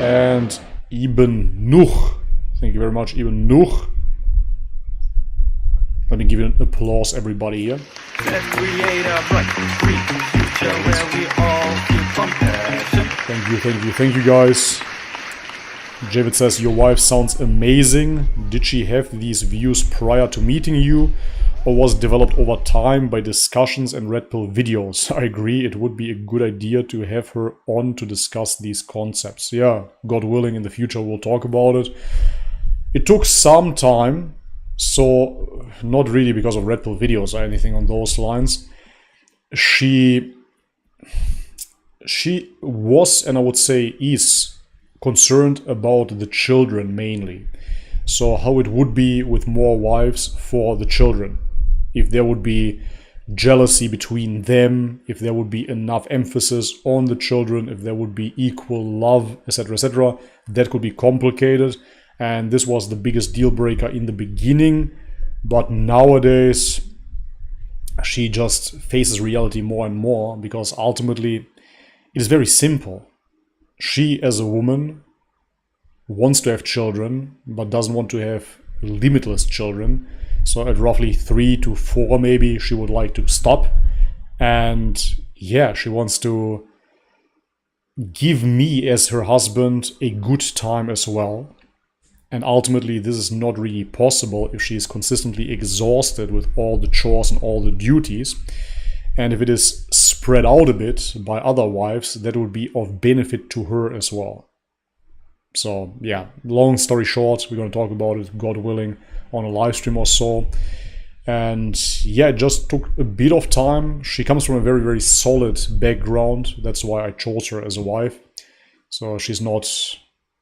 and Ibn Nuh. Thank you very much, Ibn Nuh. Let me give you an applause, everybody here. Let's create a bright, free future where we all feel compassion. Thank you guys. David says, your wife sounds amazing. Did she have these views prior to meeting you? Or was it developed over time by discussions and red pill videos? I agree, it would be a good idea to have her on to discuss these concepts. Yeah, God willing, in the future we'll talk about it. It took some time. So, not really because of red pill videos or anything on those lines. She was, and I would say is, concerned about the children mainly. So how it would be with more wives for the children. If there would be jealousy between them, if there would be enough emphasis on the children, if there would be equal love, etc., that could be complicated. And this was the biggest deal breaker in the beginning. But nowadays, she just faces reality more and more, because ultimately it is very simple. She, as a woman, wants to have children, but doesn't want to have limitless children. So at roughly 3 to 4 maybe, she would like to stop. And yeah, she wants to give me as her husband a good time as well. And ultimately, this is not really possible if she is consistently exhausted with all the chores and all the duties. And if it is spread out a bit by other wives, that would be of benefit to her as well. So yeah, long story short, we're going to talk about it, God willing, on a live stream or so. And yeah, it just took a bit of time. She comes from a very, very solid background. That's why I chose her as a wife. So she's not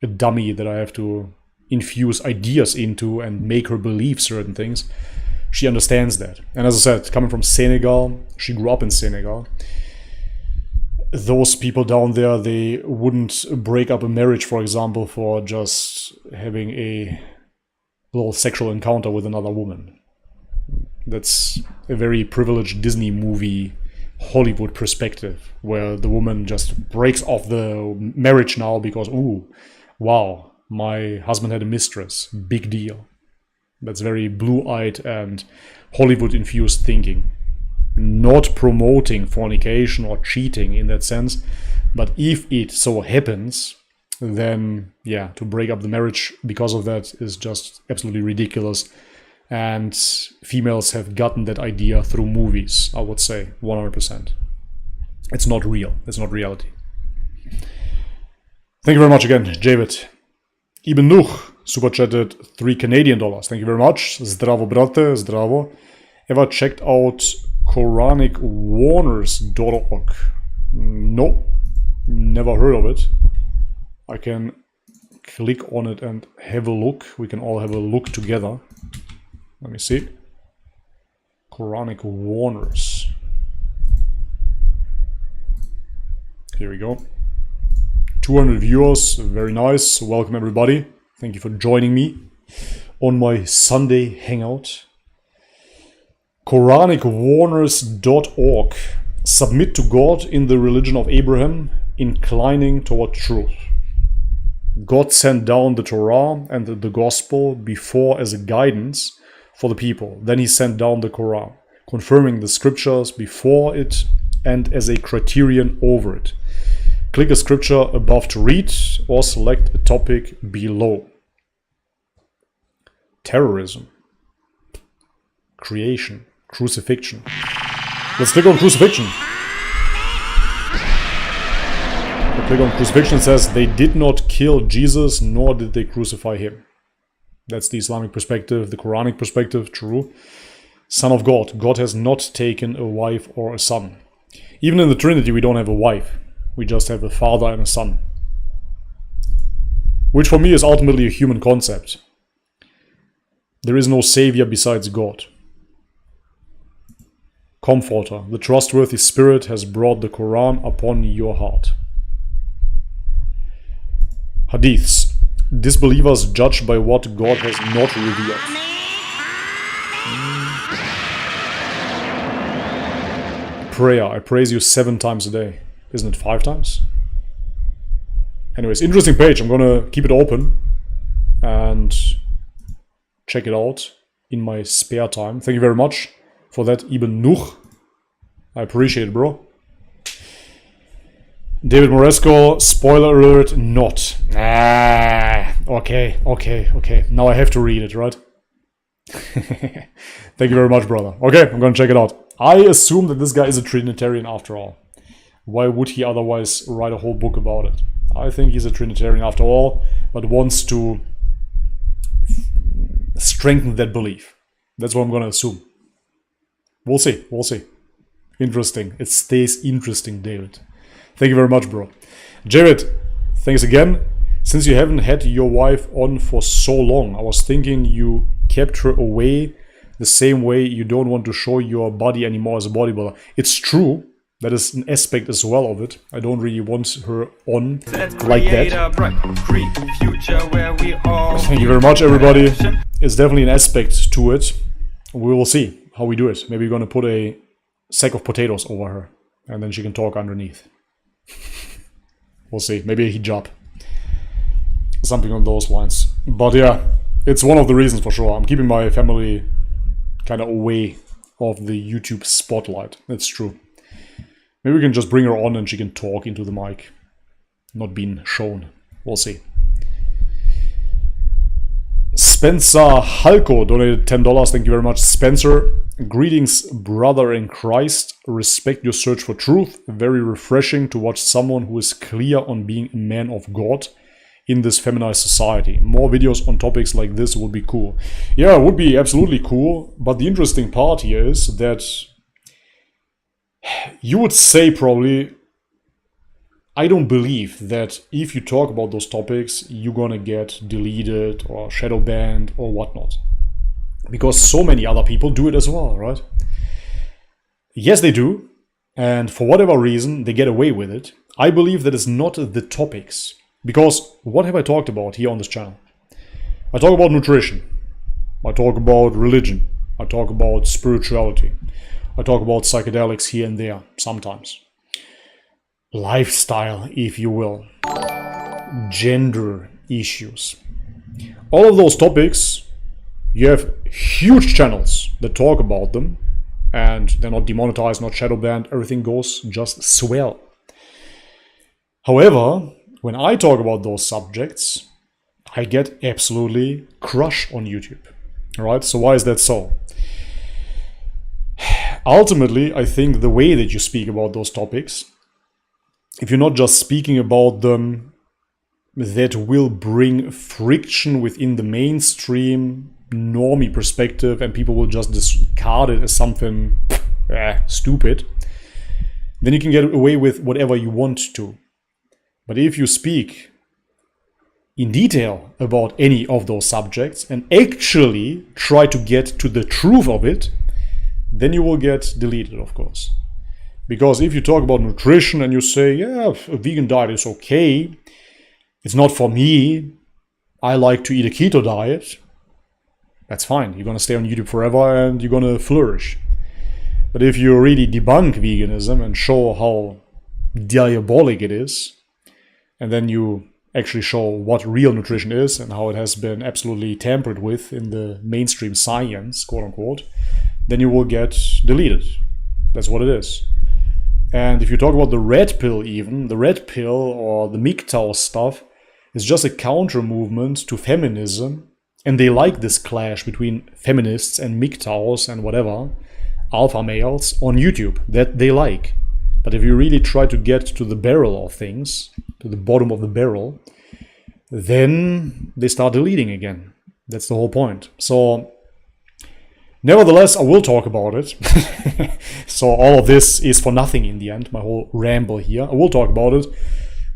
a dummy that I have to infuse ideas into and make her believe certain things. She understands that. And as I said, coming from Senegal, she grew up in Senegal. Those people down there, they wouldn't break up a marriage, for example, for just having a little sexual encounter with another woman. That's a very privileged Disney movie Hollywood perspective, where the woman just breaks off the marriage now because, ooh, wow, my husband had a mistress, big deal. That's very blue-eyed and Hollywood-infused thinking. Not promoting fornication or cheating in that sense, but if it so happens, then yeah, to break up the marriage because of that is just absolutely ridiculous. And females have gotten that idea through movies, I would say, 100%. It's not real. It's not reality. Thank you very much again, David. Ibn Nuh super chatted $3 Canadian. Thank you very much. Zdravo, brate, zdravo. Ever checked out CoranicWarners.org? No, never heard of it. I can click on it and have a look. We can all have a look together. Let me see. Quranic Warners. Here we go. 200 viewers. Very nice. Welcome everybody. Thank you for joining me on my Sunday hangout. QuranicWarners.org. Submit to God in the religion of Abraham, inclining toward truth. God sent down the Torah and the Gospel before as a guidance for the people. Then he sent down the Quran, confirming the scriptures before it and as a criterion over it. Click a scripture above to read or select a topic below. Terrorism. Creation. Crucifixion. Let's click on crucifixion. I click on crucifixion. It says they did not kill Jesus, nor did they crucify him. That's the Islamic perspective, the Quranic perspective, true. Son of God. God has not taken a wife or a son. Even in the Trinity, we don't have a wife. We just have a father and a son. Which for me is ultimately a human concept. There is no savior besides God. Comforter. The trustworthy spirit has brought the Quran upon your heart. Hadiths. Disbelievers judge by what God has not revealed. Prayer. I praise you 7 times a day. Isn't it 5 times? Anyways, interesting page. I'm gonna keep it open and check it out in my spare time. Thank you very much for that, Ibn Nuh. I appreciate it, bro. David Moresco, spoiler alert, not. Okay. Now I have to read it, right? Thank you very much, brother. Okay, I'm gonna check it out. I assume that this guy is a Trinitarian after all. Why would he otherwise write a whole book about it? I think he's a Trinitarian after all, but wants to strengthen that belief. That's what I'm gonna assume. We'll see. Interesting. It stays interesting, David. Thank you very much, bro. Jared, thanks again. Since you haven't had your wife on for so long, I was thinking you kept her away the same way you don't want to show your body anymore as a bodybuilder. It's true. That is an aspect as well of it. I don't really want her on like that. Thank you very much, everybody. It's definitely an aspect to it. We will see how we do it. Maybe we're going to put a sack of potatoes over her, and then she can talk underneath. We'll see. Maybe a hijab. Something on those lines. But yeah, it's one of the reasons for sure. I'm keeping my family kind of away of the YouTube spotlight. That's true. Maybe we can just bring her on and she can talk into the mic. Not being shown. We'll see. Spencer Halko donated $10. Thank you very much, Spencer. Greetings, brother in Christ. Respect your search for truth. Very refreshing to watch someone who is clear on being a man of God in this feminized society. More videos on topics like this would be cool. Yeah, it would be absolutely cool. But the interesting part here is that you would say probably, I don't believe that if you talk about those topics, you're gonna get deleted or shadow banned or whatnot. Because so many other people do it as well, right? Yes, they do. And for whatever reason, they get away with it. I believe that it's not the topics. Because what have I talked about here on this channel? I talk about nutrition. I talk about religion. I talk about spirituality. I talk about psychedelics here and there, sometimes. Lifestyle, if you will. Gender issues. All of those topics, you have huge channels that talk about them, and they're not demonetized, not shadow banned, everything goes just swell. However, when I talk about those subjects, I get absolutely crushed on YouTube. Alright, so why is that so? Ultimately, I think the way that you speak about those topics, if you're not just speaking about them, that will bring friction within the mainstream normie perspective, and people will just discard it as something stupid, then you can get away with whatever you want to. But if you speak in detail about any of those subjects and actually try to get to the truth of it, then you will get deleted, of course. Because if you talk about nutrition and you say, yeah, a vegan diet is okay, it's not for me, I like to eat a keto diet, that's fine. You're going to stay on YouTube forever and you're going to flourish. But if you really debunk veganism and show how diabolic it is, and then you actually show what real nutrition is and how it has been absolutely tampered with in the mainstream science, quote unquote, then you will get deleted. That's what it is. And if you talk about the red pill even, the red pill or the MGTOW stuff is just a counter movement to feminism. And they like this clash between feminists and MGTOWs and whatever, alpha males on YouTube, that they like. But if you really try to get to the barrel of things, to the bottom of the barrel, then they start deleting again. That's the whole point. So, nevertheless, I will talk about it. So all of this is for nothing in the end, my whole ramble here. I will talk about it.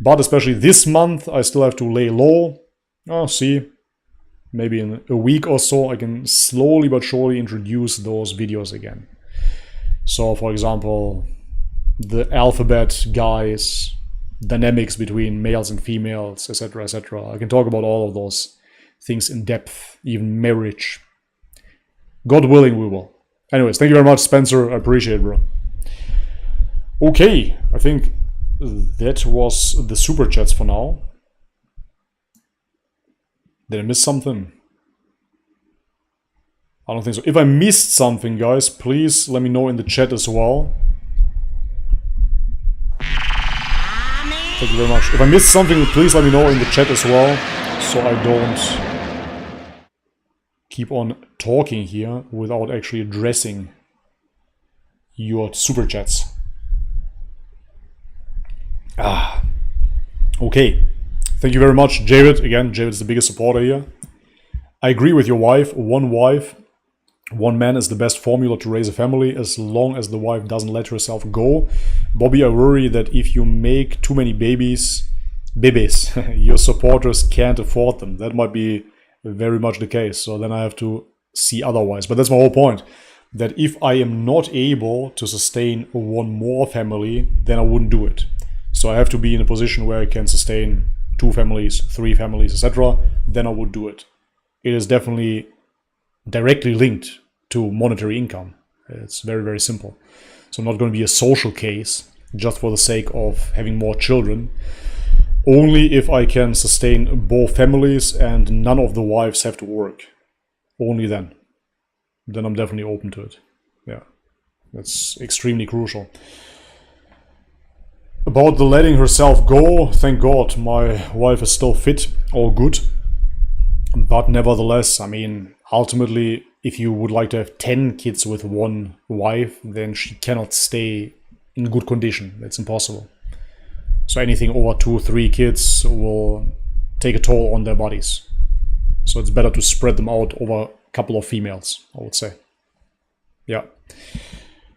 But especially this month, I still have to lay low. Oh, see, maybe in a week or so, I can slowly but surely introduce those videos again. So, for example, the alphabet guys, dynamics between males and females, etc., etc. I can talk about all of those things in depth, even marriage. God willing, we will. Anyways, thank you very much, Spencer. I appreciate it, bro. Okay, I think that was the super chats for now. Did I miss something? I don't think so. If I missed something, guys, please let me know in the chat as well. Thank you very much. If I missed something, please let me know in the chat as well, so I don't keep on talking here without actually addressing your super chats. Okay. Thank you very much, Javid. Again, Javid's the biggest supporter here. I agree with your wife. One wife, one man is the best formula to raise a family as long as the wife doesn't let herself go. Bobby, I worry that if you make too many babies, your supporters can't afford them. That might be very much the case. So then I have to see otherwise. But that's my whole point. That if I am not able to sustain one more family, then I wouldn't do it. So I have to be in a position where I can sustain 2 families, 3 families, etc. Then I would do it. It is definitely directly linked to monetary income. It's very, very simple. So not going to be a social case just for the sake of having more children. Only if I can sustain both families and none of the wives have to work. Only then. Then I'm definitely open to it. Yeah, that's extremely crucial. About the letting herself go, thank God my wife is still fit, all good. But nevertheless, I mean, ultimately, if you would like to have 10 kids with one wife, then she cannot stay in good condition. That's impossible. So anything over 2 or 3 kids will take a toll on their bodies. So it's better to spread them out over a couple of females, I would say. Yeah.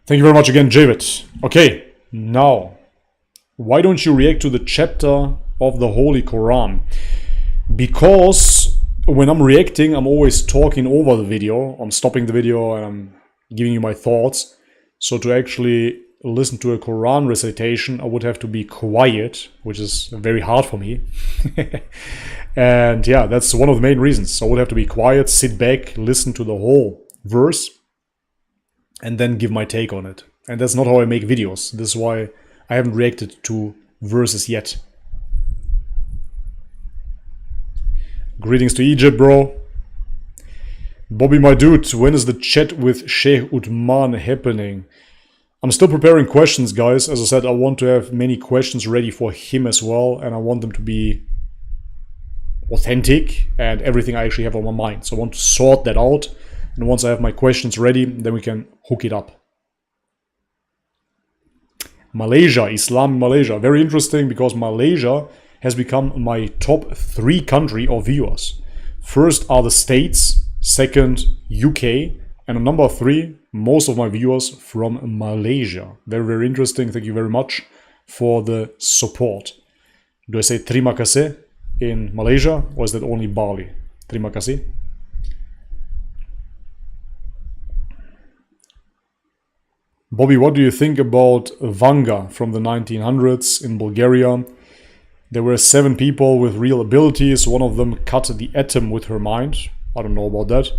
Thank you very much again, Javid. Okay, now, why don't you react to the chapter of the Holy Quran? Because when I'm reacting, I'm always talking over the video. I'm stopping the video and I'm giving you my thoughts. So to actually listen to a Quran recitation, I would have to be quiet, which is very hard for me. And yeah, that's one of the main reasons. So I would have to be quiet, sit back, listen to the whole verse. and then give my take on it. And that's not how I make videos. This is why I haven't reacted to verses yet. Greetings to Egypt, bro. Bobby, my dude, when is the chat with Sheikh Uthman happening? I'm still preparing questions, guys. As I said, I want to have many questions ready for him as well, and I want them to be authentic and everything I actually have on my mind. So I want to sort that out, and once I have my questions ready, then we can hook it up. Malaysia, Islam in Malaysia. Very interesting, because Malaysia has become my top 3 country of viewers. First are the States, second UK, and on number 3, most of my viewers from Malaysia. Very, very interesting. Thank you very much for the support. Do I say terima kasih in Malaysia, or is that only Bali? Terima kasih. Bobby, what do you think about Vanga from the 1900s in Bulgaria? There were 7 people with real abilities. One of them cut the atom with her mind. I don't know about that.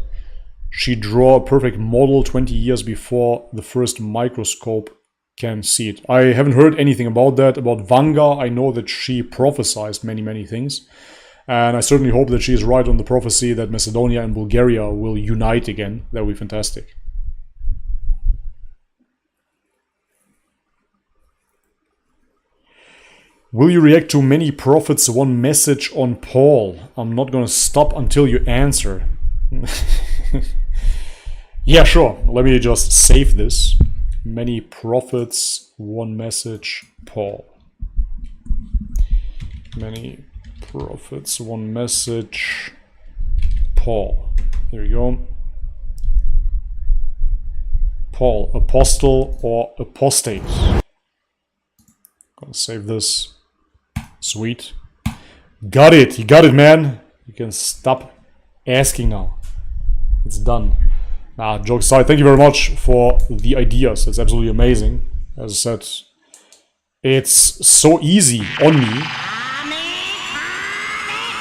She drew a perfect model 20 years before the first microscope can see it. I haven't heard anything about that. About Vanga, I know that she prophesied many, many things. And I certainly hope that she is right on the prophecy that Macedonia and Bulgaria will unite again. That would be fantastic. Will you react to many prophets, one message on Paul? I'm not gonna stop until you answer. Yeah, sure. Let me just save this. Many prophets, one message, Paul. Many prophets, one message, Paul. There you go. Paul, apostle or apostate. Gonna save this. Sweet. Got it. You got it, man. You can stop asking now. It's done. Nah, jokes aside, thank you very much for the ideas. It's absolutely amazing. As I said, it's so easy on me.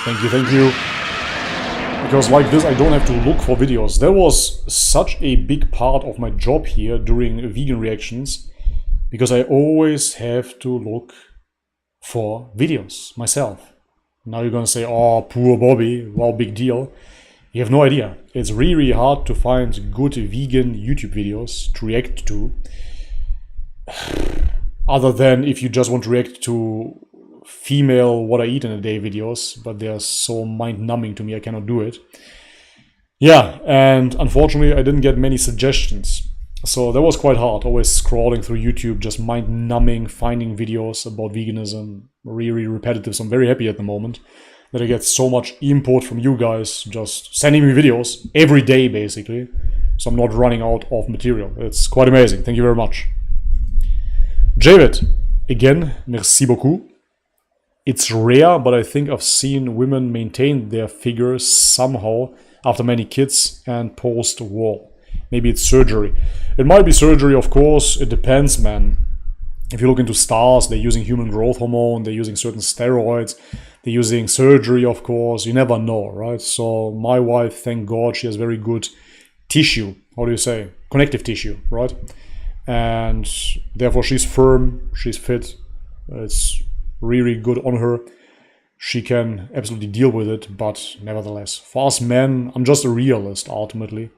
Thank you, thank you. Because like this, I don't have to look for videos. That was such a big part of my job here during vegan reactions, because I always have to look for videos myself. Now you're gonna say, oh, poor Bobby, well, big deal. You have no idea. It's really, really hard to find good vegan YouTube videos to react to. Other than if you just want to react to female what I eat in a day videos, but they are so mind-numbing to me, I cannot do it. Yeah, and unfortunately I didn't get many suggestions. So that was quite hard, always scrolling through YouTube, just mind-numbing, finding videos about veganism, really repetitive. So I'm very happy at the moment that I get so much input from you guys, just sending me videos every day, basically. So I'm not running out of material. It's quite amazing. Thank you very much. Javid, again, merci beaucoup. It's rare, but I think I've seen women maintain their figures somehow after many kids and post-war. Maybe it's surgery. It might be surgery, of course. It depends, man. If you look into stars, they're using human growth hormone, they're using certain steroids, they're using surgery, of course. You never know, right? So my wife, thank God, she has very good tissue. How do you say? Connective tissue, right? And therefore she's firm, she's fit. It's really good on her. She can absolutely deal with it, but nevertheless, for us men, I'm just a realist, ultimately.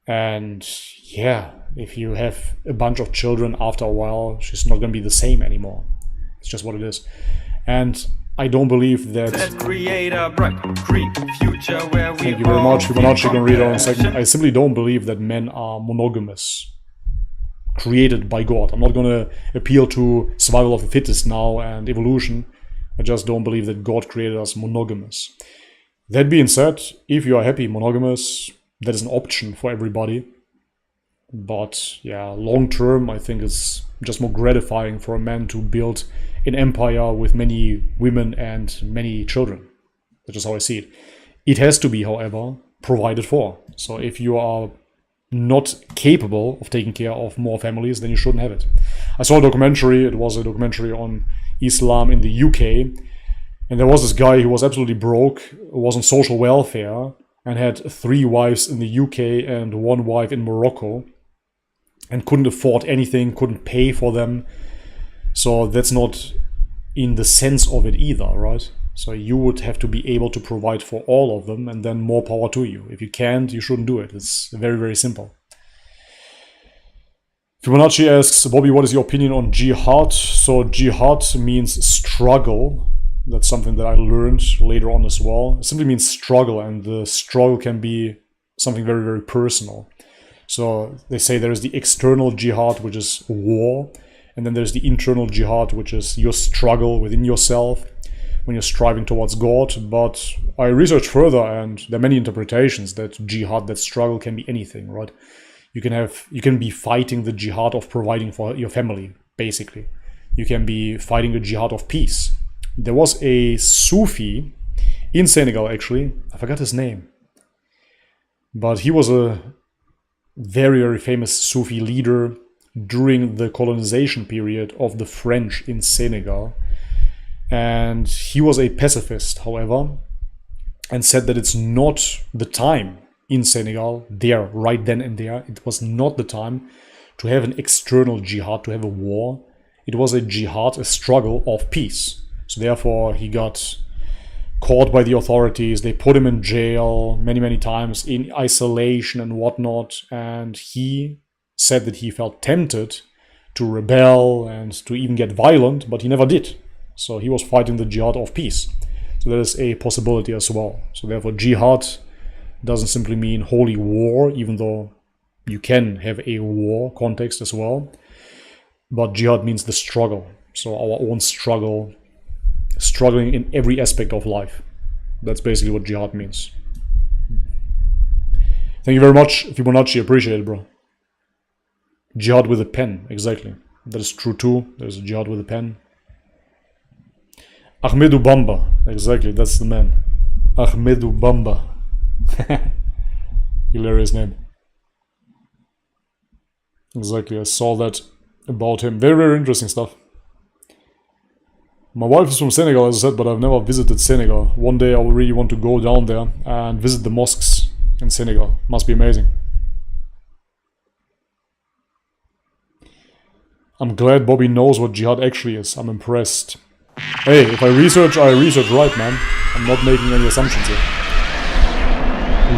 And yeah, if you have a bunch of children, after a while, she's not going to be the same anymore. It's just what it is. And I don't believe that... Let's create a bright, green future where we Thank you very much. Fibonacci, you can read it in a second. I simply don't believe that men are monogamous, created by God. I'm not going to appeal to survival of the fittest now and evolution. I just don't believe that God created us monogamous. That being said, if you are happy monogamous, that is an option for everybody. But yeah, long term, I think it's just more gratifying for a man to build an empire with many women and many children. That's just how I see it. It has to be, however, provided for. So if you are not capable of taking care of more families, then you shouldn't have it. I saw a documentary. It was a documentary on Islam in the UK. And there was this guy who was absolutely broke, was on social welfare, and had 3 wives in the UK and 1 wife in Morocco. and couldn't afford anything, couldn't pay for them. So that's not in the sense of it either, right? So you would have to be able to provide for all of them, and then more power to you. If you can't, you shouldn't do it. It's very, very simple. Fibonacci asks, Bobby, what is your opinion on jihad? So jihad means struggle. That's something that I learned later on as well. It simply means struggle, and the struggle can be something very, very personal. So they say there is the external jihad, which is war, and then there's the internal jihad, which is your struggle within yourself when you're striving towards God. But I researched further, and there are many interpretations that jihad, that struggle, can be anything, right? You can be fighting the jihad of providing for your family, basically. You can be fighting a jihad of peace. There was a Sufi in Senegal, actually. I forgot his name. But he was a very, very famous Sufi leader during the colonization period of the French in Senegal. And he was a pacifist, however, and said that it's not the time in Senegal, there, right then and there, it was not the time to have an external jihad, to have a war. It was a jihad, a struggle of peace. So therefore, he got caught by the authorities. They put him in jail many, many times, in isolation and whatnot. And he said that he felt tempted to rebel and to even get violent, but he never did. So he was fighting the jihad of peace. So that is a possibility as well. So therefore, jihad doesn't simply mean holy war, even though you can have a war context as well. But jihad means the struggle. So our own struggle, struggling in every aspect of life. That's basically what jihad means. Thank you very much, Fibonacci. Appreciate it, bro. Jihad with a pen, exactly. That is true too. There's a jihad with a pen. Ahmedou Bamba, exactly, that's the man. Ahmedou Bamba. Hilarious name. Exactly, I saw that about him. Very, very interesting stuff. My wife is from Senegal, as I said, but I've never visited Senegal. One day I will really want to go down there and visit the mosques in Senegal. Must be amazing. I'm glad Bobby knows what jihad actually is. I'm impressed. Hey, if I research right, man. I'm not making any assumptions here.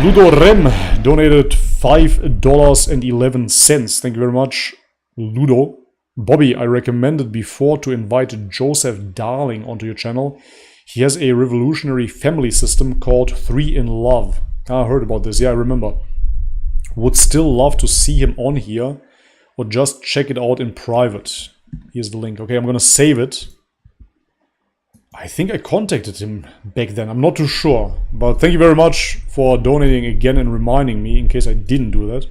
Ludo Rem donated $5.11. Thank you very much, Ludo. Bobby, I recommended before to invite Joseph Darling onto your channel. He has a revolutionary family system called 3 in Love. I heard about this, yeah, I remember. Would still love to see him on here, or just check it out in private. Here's the link. Okay, I'm gonna save it. I think I contacted him back then, I'm not too sure. But thank you very much for donating again and reminding me, in case I didn't do that.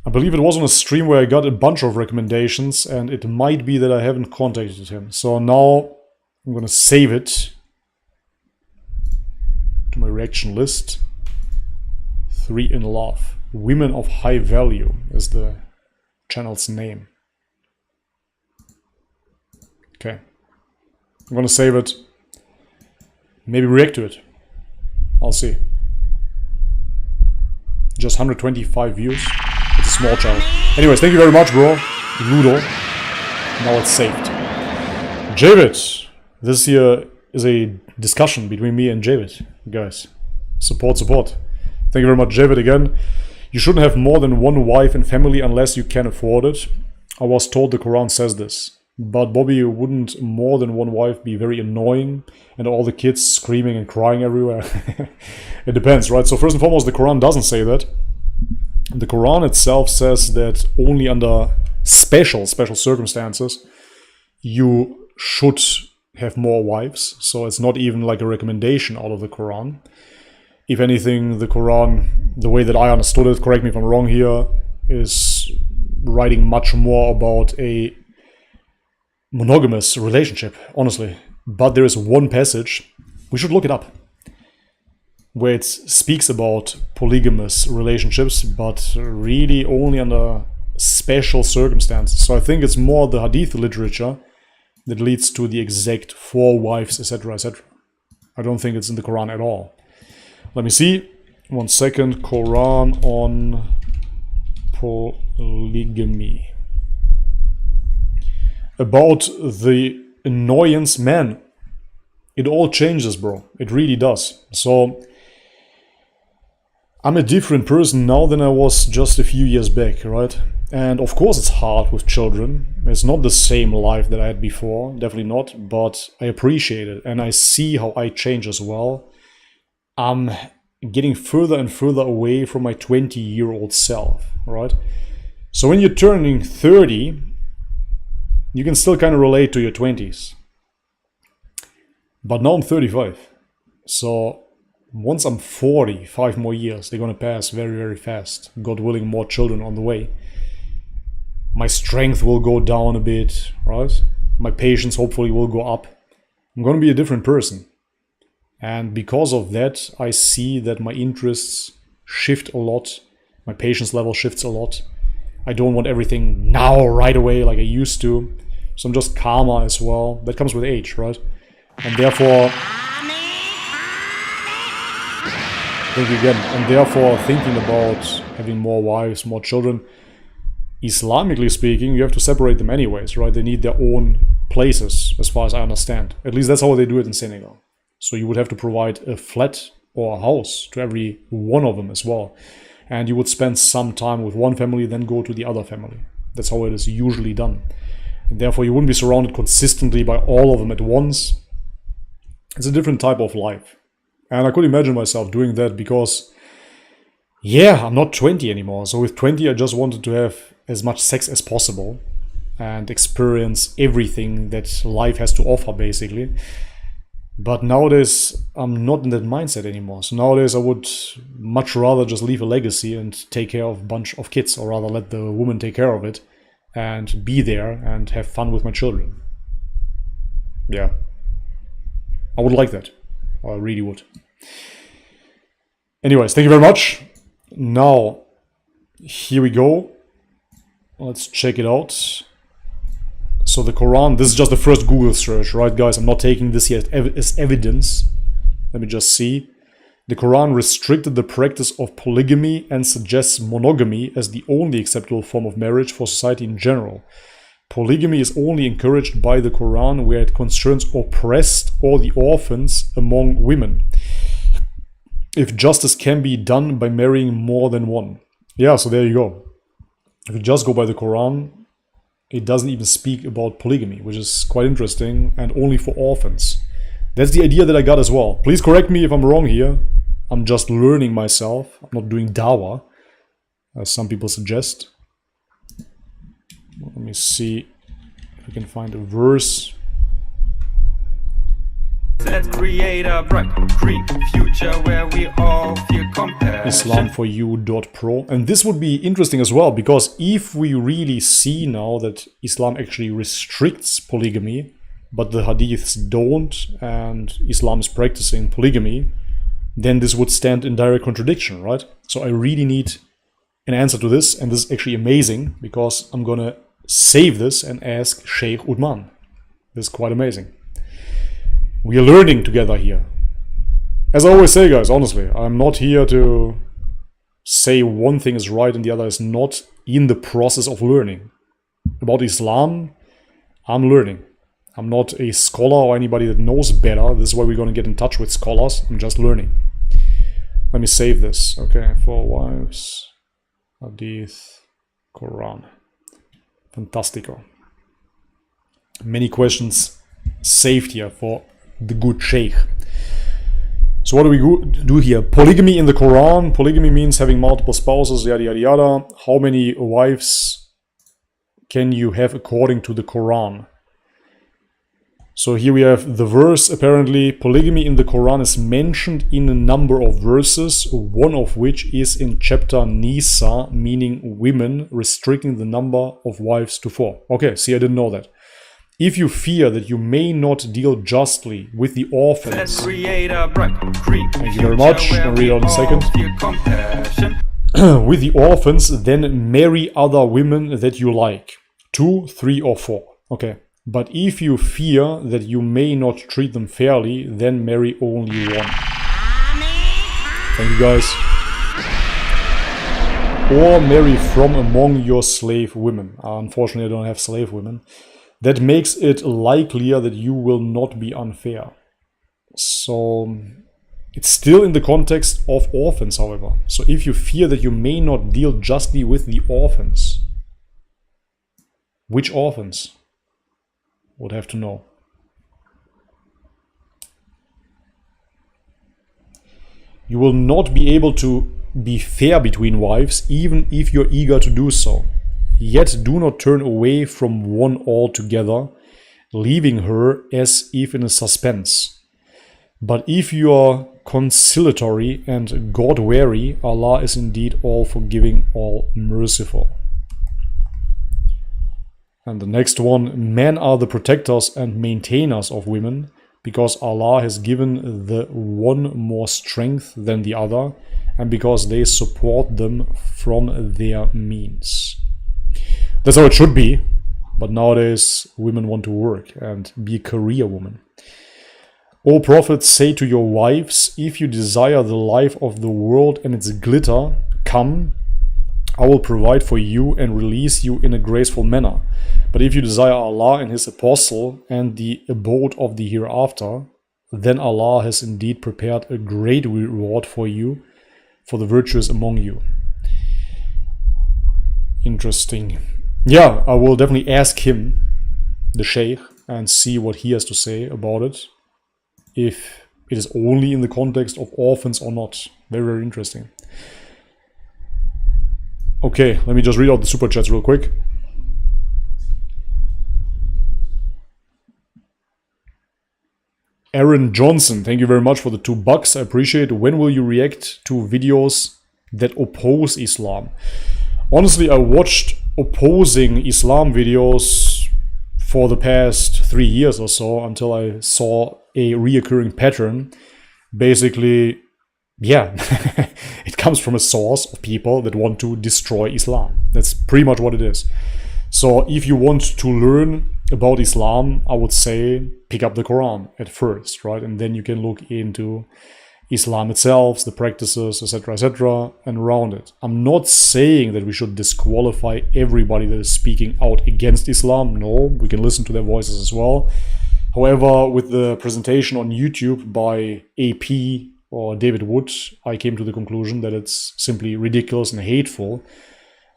I believe it was on a stream where I got a bunch of recommendations, and it might be that I haven't contacted him. So now I'm gonna save it to my reaction list. 3 in Love. Women of High Value is the channel's name. Okay. I'm gonna save it. Maybe react to it. I'll see. Just 125 views. It's a small channel. Anyways, thank you very much, bro. Ludo. Now it's saved. Javid. This here is a discussion between me and Javid, guys. Support, support. Thank you very much, Javid, again. You shouldn't have more than one wife and family unless you can afford it. I was told the Quran says this. But Bobby, wouldn't more than one wife be very annoying? And all the kids screaming and crying everywhere? It depends, right? So first and foremost, the Quran doesn't say that. The Quran itself says that only under special circumstances you should have more wives. So it's not even like a recommendation out of the Quran. If anything, the Quran, the way that I understood it, correct me if I'm wrong here, is writing much more about a monogamous relationship, honestly. But there is one passage, we should look it up, where it speaks about polygamous relationships, but really only under special circumstances. So I think it's more the Hadith literature that leads to the exact 4 wives, etc., etc. I don't think it's in the Quran at all. Let me see. 1 second. Quran on polygamy. About the annoyance, man, it all changes, bro. It really does. So I'm a different person now than I was just a few years back, right? And of course it's hard with children. It's not the same life that I had before, definitely not, but I appreciate it and I see how I change as well. I'm getting further and further away from my 20-year-old self, right? So when you're turning 30, you can still kind of relate to your 20s. But now I'm 35. So once I'm 40, 5 more years, they're going to pass very, very fast. God willing, more children on the way. My strength will go down a bit, right? My patience hopefully will go up. I'm going to be a different person. And because of that, I see that my interests shift a lot. My patience level shifts a lot. I don't want everything now, right away, like I used to. So I'm just calmer as well. That comes with age, right? And therefore, thank you again. And therefore, thinking about having more wives, more children, Islamically speaking, you have to separate them anyways, right? They need their own places, as far as I understand. At least that's how they do it in Senegal. So you would have to provide a flat or a house to every one of them as well. And you would spend some time with one family, then go to the other family. That's how it is usually done. And therefore, you wouldn't be surrounded consistently by all of them at once. It's a different type of life. And I could imagine myself doing that because, yeah, I'm not 20 anymore. So with 20, I just wanted to have as much sex as possible and experience everything that life has to offer, basically. But nowadays, I'm not in that mindset anymore. So nowadays, I would much rather just leave a legacy and take care of a bunch of kids, or rather let the woman take care of it and be there and have fun with my children. Yeah. I would like that. I really would. Anyways, thank you very much. Now, here we go. Let's check it out. So the Quran, this is just the first Google search, right, guys? I'm not taking this yet as evidence. Let me just see. The Quran restricted the practice of polygamy and suggests monogamy as the only acceptable form of marriage for society in general. Polygamy is only encouraged by the Quran where it concerns oppressed or the orphans among women, if justice can be done by marrying more than one. Yeah, so there you go. If you just go by the Quran, it doesn't even speak about polygamy, which is quite interesting, and only for orphans. That's the idea that I got as well. Please correct me if I'm wrong here. I'm just learning myself. I'm not doing dawah, as some people suggest. Let me see if I can find a verse. Let's create a bright, green future where we all feel compassion. Islamforyou.pro. And this would be interesting as well, because if we really see now that Islam actually restricts polygamy, but the hadiths don't, and Islam is practicing polygamy, then this would stand in direct contradiction, right? So I really need an answer to this, and this is actually amazing, because I'm gonna save this and ask Sheikh Udman. This is quite amazing. We are learning together here. As I always say, guys, honestly, I'm not here to say one thing is right and the other is not in the process of learning. About Islam, I'm learning. I'm not a scholar or anybody that knows better. This is why we're going to get in touch with scholars. I'm just learning. Let me save this. Okay, 4 wives, Hadith, Quran. Fantastico. Many questions saved here for the good Sheikh. So what do we do here? Polygamy in the Quran. Polygamy means having multiple spouses, yada yada yada. How many wives can you have according to the Quran? So here we have the verse. Apparently, polygamy in the Quran is mentioned in a number of verses, one of which is in chapter Nisa, meaning women, restricting the number of wives to 4. Okay, see, I didn't know that. If you fear that you may not deal justly with the orphans, Let's create a bright, green thank you very much, I'll read it out in a second. With the orphans, then marry other women that you like. 2, 3, or 4. Okay. But if you fear that you may not treat them fairly, then marry only one. Thank you, guys. or marry from among your slave women. Unfortunately, I don't have slave women. That makes it likelier that you will not be unfair. So it's still in the context of orphans, however. So if you fear that you may not deal justly with the orphans, which orphans? Would have to know. You will not be able to be fair between wives, even if you're eager to do so. Yet do not turn away from one altogether, leaving her as if in a suspense. But if you are conciliatory and God-wary, Allah is indeed all forgiving, all merciful. And the next one, men are the protectors and maintainers of women, because Allah has given the one more strength than the other, and because they support them from their means. That's how it should be, but nowadays women want to work and be a career woman. O Prophet, say to your wives, if you desire the life of the world and its glitter, come, I will provide for you and release you in a graceful manner. But if you desire Allah and His Apostle and the abode of the hereafter, then Allah has indeed prepared a great reward for you, for the virtuous among you. Interesting. Yeah, I will definitely ask him, the Sheikh, and see what he has to say about it. If it is only in the context of orphans or not. Very, very interesting. Okay, let me just read out the super chats real quick. Aaron Johnson, thank you very much for the $2. I appreciate it. When will you react to videos that oppose Islam? Honestly, I watched opposing Islam videos for the past 3 years or so until I saw a reoccurring pattern. Basically, yeah, it comes from a source of people that want to destroy Islam. That's pretty much what it is. So if you want to learn about Islam, I would say pick up the Quran at first, right? And then you can look into Islam itself, the practices, etc., and around it. I'm not saying that we should disqualify everybody that is speaking out against Islam. No, we can listen to their voices as well. However, with the presentation on YouTube by AP or David Wood, I came to the conclusion that it's simply ridiculous and hateful.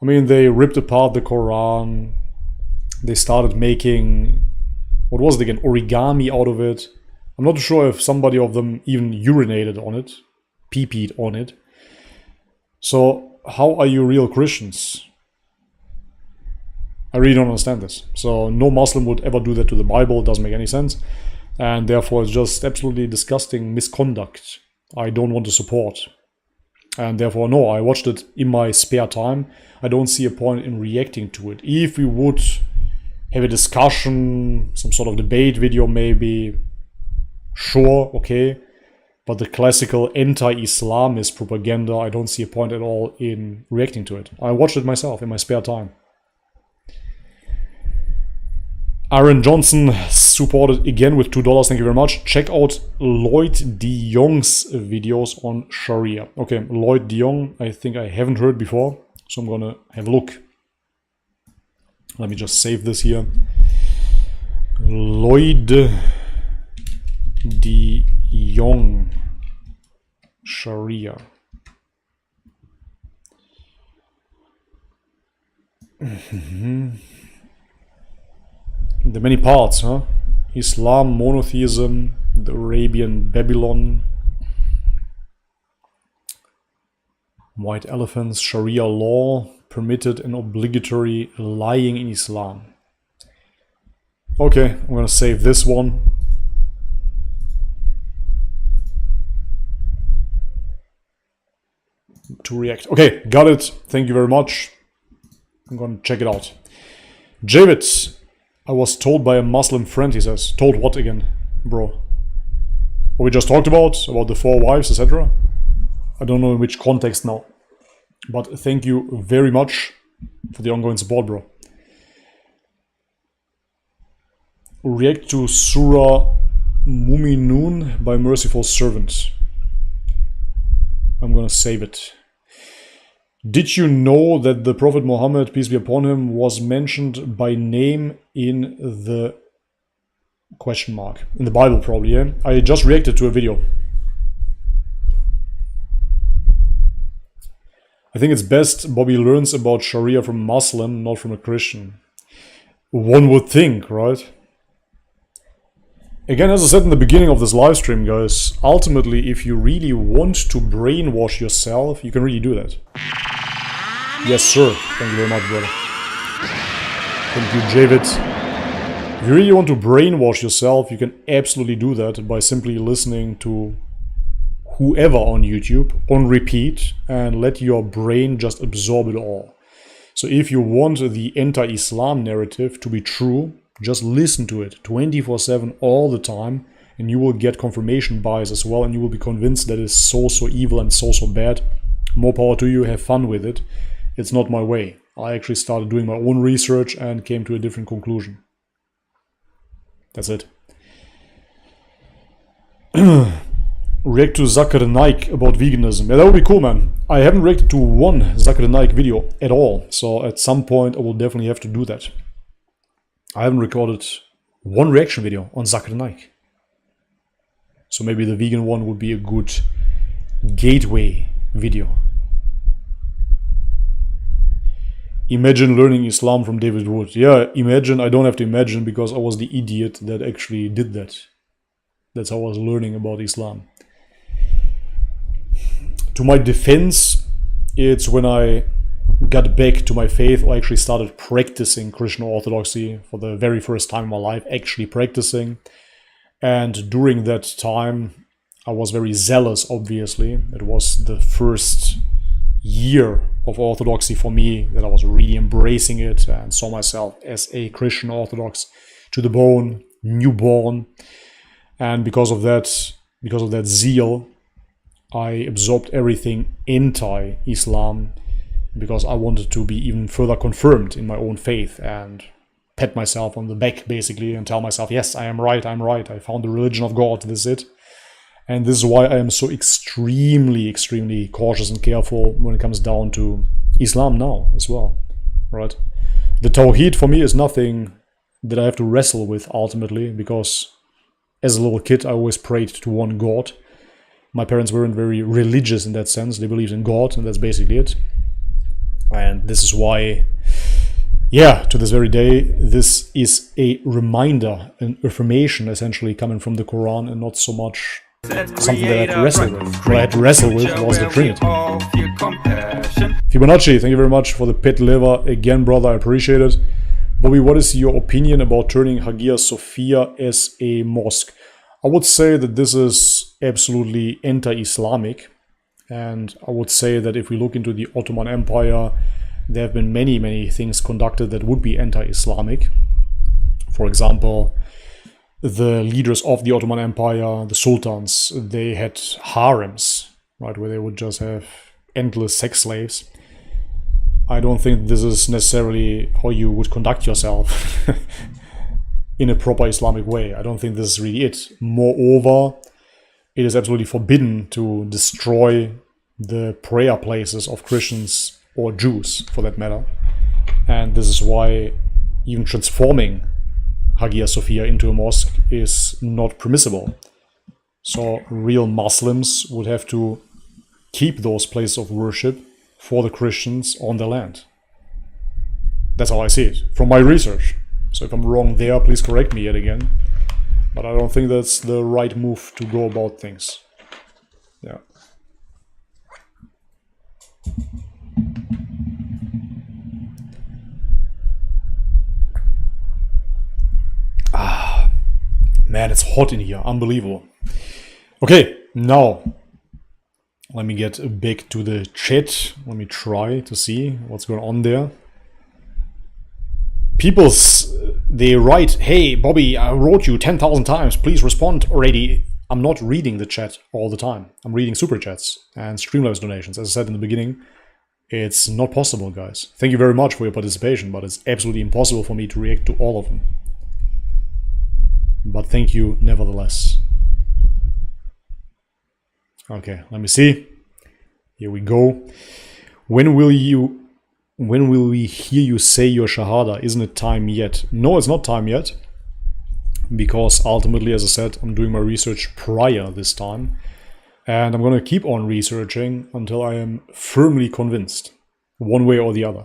I mean, they ripped apart the Quran. They started making, what was it again, origami out of it. I'm not sure if somebody of them even urinated on it, pee-peed on it. So how are you real Christians? I really don't understand this. So no Muslim would ever do that to the Bible. It doesn't make any sense. And therefore it's just absolutely disgusting misconduct I don't want to support. And therefore, no, I watched it in my spare time. I don't see a point in reacting to it. If we would have a discussion, some sort of debate video maybe, sure, okay. But the classical anti-Islamist propaganda, I don't see a point at all in reacting to it. I watched it myself in my spare time. Aaron Johnson supported again with $2. Thank you very much. Check out Lloyd de Jong's videos on Sharia. Okay, Lloyd de Jong, I think I haven't heard before, so I'm gonna have a look. Let me just save this here. Lloyd de Jong, Sharia. The many parts, huh? Islam, monotheism, the Arabian Babylon, white elephants, Sharia law, permitted and obligatory lying in Islam. Okay, I'm gonna save this one. To react. Okay, got it. Thank you very much. I'm gonna check it out. Javid, I was told by a Muslim friend, he says. Told what again, bro? What we just talked about the 4 wives, etc. I don't know in which context now. But thank you very much for the ongoing support, bro. React to Surah Muminun by Merciful Servant. I'm gonna save it. Did you know that the Prophet Muhammad, peace be upon him, was mentioned by name in the question mark? In the Bible, probably, yeah? I just reacted to a video. I think it's best Bobby learns about Sharia from a Muslim, not from a Christian. One would think, right? Again, as I said in the beginning of this live stream, guys, ultimately, if you really want to brainwash yourself, you can really do that. Yes, sir. Thank you very much, brother. Thank you, Javid. If you really want to brainwash yourself, you can absolutely do that by simply listening to whoever on YouTube on repeat and let your brain just absorb it all. So if you want the anti-Islam narrative to be true, just listen to it 24/7 all the time, and you will get confirmation bias as well, and you will be convinced that it's so evil and so bad. More power to you, have fun with it. It's not my way. I actually started doing my own research and came to a different conclusion. That's it. React to Zakir Naik about veganism. Yeah, that would be cool, man. I haven't reacted to one Zakir Naik video at all, so at some point I will definitely have to do that. I haven't recorded one reaction video on Zakir Naik. So maybe the vegan one would be a good gateway video. Imagine learning Islam from David Wood. Yeah, imagine. I don't have to imagine because I was the idiot that actually did that. That's how I was learning about Islam. To my defense, it's when I got back to my faith, or actually started practicing Christian Orthodoxy for the very first time in my life, actually practicing. And during that time, I was very zealous, obviously. It was the first year of Orthodoxy for me that I was really embracing it and saw myself as a Christian Orthodox to the bone, newborn. And because of that zeal, I absorbed everything anti-Islam because I wanted to be even further confirmed in my own faith and pat myself on the back, basically, and tell myself, yes, I am right, I found the religion of God, this is it. And this is why I am so extremely cautious and careful when it comes down to Islam now as well, right? The Tawheed for me is nothing that I have to wrestle with ultimately, because as a little kid I always prayed to one God. My parents weren't very religious in that sense, they believed in God, and that's basically it. And this is why, yeah, to this very day, this is a reminder, an affirmation essentially coming from the Quran, and not so much something that I had to wrestle with. What I had to wrestle with was the Trinity. Fibonacci, thank you very much for the pit liver again, brother, I appreciate it. Bobby, what is your opinion about turning Hagia Sophia as a mosque? I would say that this is absolutely anti-Islamic, and I would say that if we look into the Ottoman Empire, there have been many things conducted that would be anti-Islamic. For example, the leaders of the Ottoman Empire, the sultans, they had harems, right, where they would just have endless sex slaves. I don't think this is necessarily how you would conduct yourself in a proper Islamic way. I don't think this is really it. Moreover, it is absolutely forbidden to destroy the prayer places of Christians or Jews, for that matter. And this is why even transforming Hagia Sophia into a mosque is not permissible. So real Muslims would have to keep those places of worship for the Christians on their land. That's how I see it, from my research. So if I'm wrong there, please correct me yet again. But I don't think that's the right move to go about things. Yeah. Man, it's hot in here. Unbelievable. Okay, now let me get back to the chat. Let me try to see what's going on there. They write, hey, Bobby, I wrote you 10,000 times. Please respond already. I'm not reading the chat all the time. I'm reading super chats and Streamlabs donations. As I said in the beginning, it's not possible, guys. Thank you very much for your participation, but it's absolutely impossible for me to react to all of them. But thank you nevertheless. Okay, let me see. Here we go. When will we hear you say your Shahada? Isn't it time yet? No, it's not time yet. Because ultimately, as I said, I'm doing my research prior this time. And I'm going to keep on researching until I am firmly convinced, one way or the other.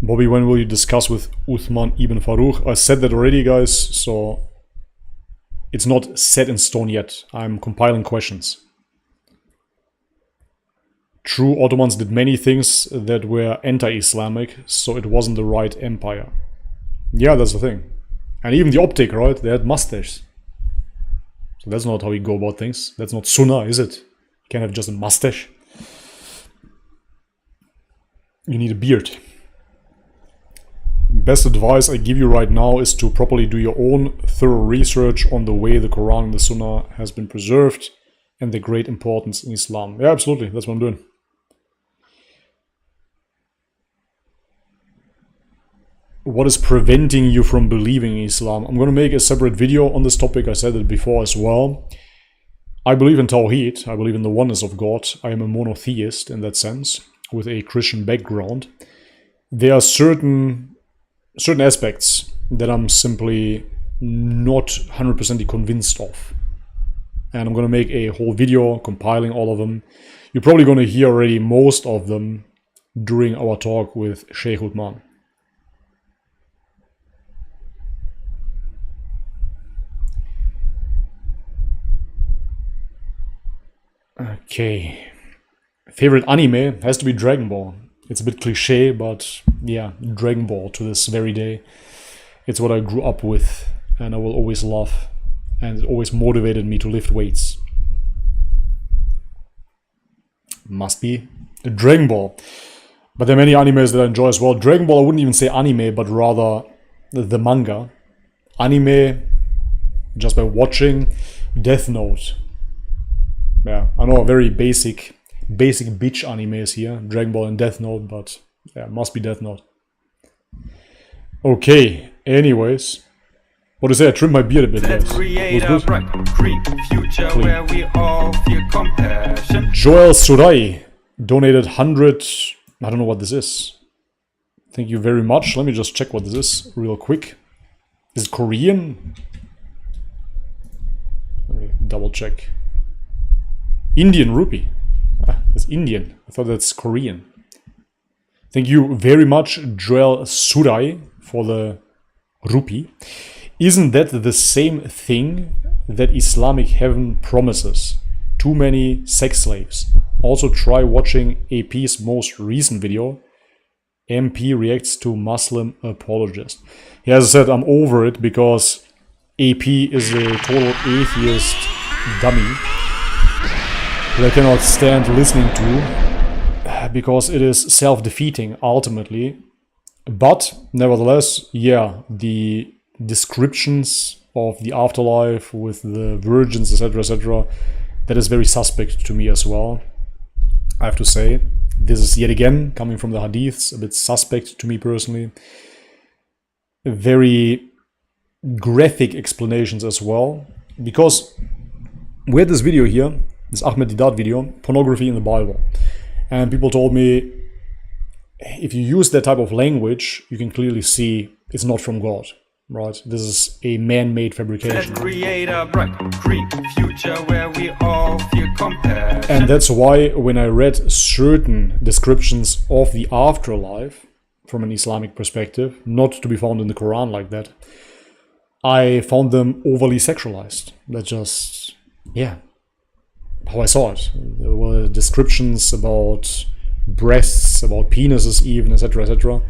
Bobby, when will you discuss with Uthman ibn Farouk? I said that already, guys, so it's not set in stone yet. I'm compiling questions. True, Ottomans did many things that were anti-Islamic, so it wasn't the right empire. Yeah, that's the thing. And even the optic, right? They had mustaches. So that's not how you go about things. That's not sunnah, is it? You can't have just a mustache. You need a beard. Best advice I give you right now is to properly do your own thorough research on the way the Quran and the Sunnah has been preserved and their great importance in Islam. Yeah, absolutely. That's what I'm doing. What is preventing you from believing in Islam? I'm going to make a separate video on this topic. I said it before as well. I believe in Tawheed. I believe in the oneness of God. I am a monotheist in that sense, with a Christian background. There are certain aspects that I'm simply not 100% convinced of. And I'm going to make a whole video compiling all of them. You're probably going to hear already most of them during our talk with Sheikh Uthman. Okay. Favorite anime has to be Dragon Ball. It's a bit cliche, but yeah, Dragon Ball to this very day. It's what I grew up with and I will always love. And it always motivated me to lift weights. Must be Dragon Ball. But there are many animes that I enjoy as well. Dragon Ball, I wouldn't even say anime, but rather the manga. Anime, just by watching. Death Note. Yeah, I know, very basic bitch animes here. Dragon Ball and Death Note, but yeah, must be Death Note. Okay, anyways. What do you say? I trimmed my beard a bit, guys. Create a bright, green future where we all feel compassion. Joel Surai donated 100. I don't know what this is. Thank you very much. Let me just check what this is real quick. Is it Korean? Let me double check. Indian rupee. Ah, that's Indian. I thought that's Korean. Thank you very much, Joel Surai, for the rupee. Isn't that the same thing that Islamic heaven promises? Too many sex slaves. Also try watching AP's most recent video. MP reacts to Muslim apologist. Yeah, as I said, I'm over it because AP is a total atheist dummy that I cannot stand listening to because it is self-defeating ultimately. But nevertheless, yeah, the descriptions of the afterlife with the virgins, etc., that is very suspect to me as well. I have to say, this is yet again coming from the hadiths, a bit suspect to me personally. Very graphic explanations as well, because we had this video here, this Ahmed Didat video, pornography in the Bible, and people told me if you use that type of language, you can clearly see it's not from God. Right, this is a man-made fabrication. Let's create a bright, green future where we all feel compassion. And that's why when I read certain descriptions of the afterlife from an Islamic perspective, not to be found in the Quran like that, I found them overly sexualized. That's just, yeah, how I saw it. There were descriptions about breasts, about penises even, etc.,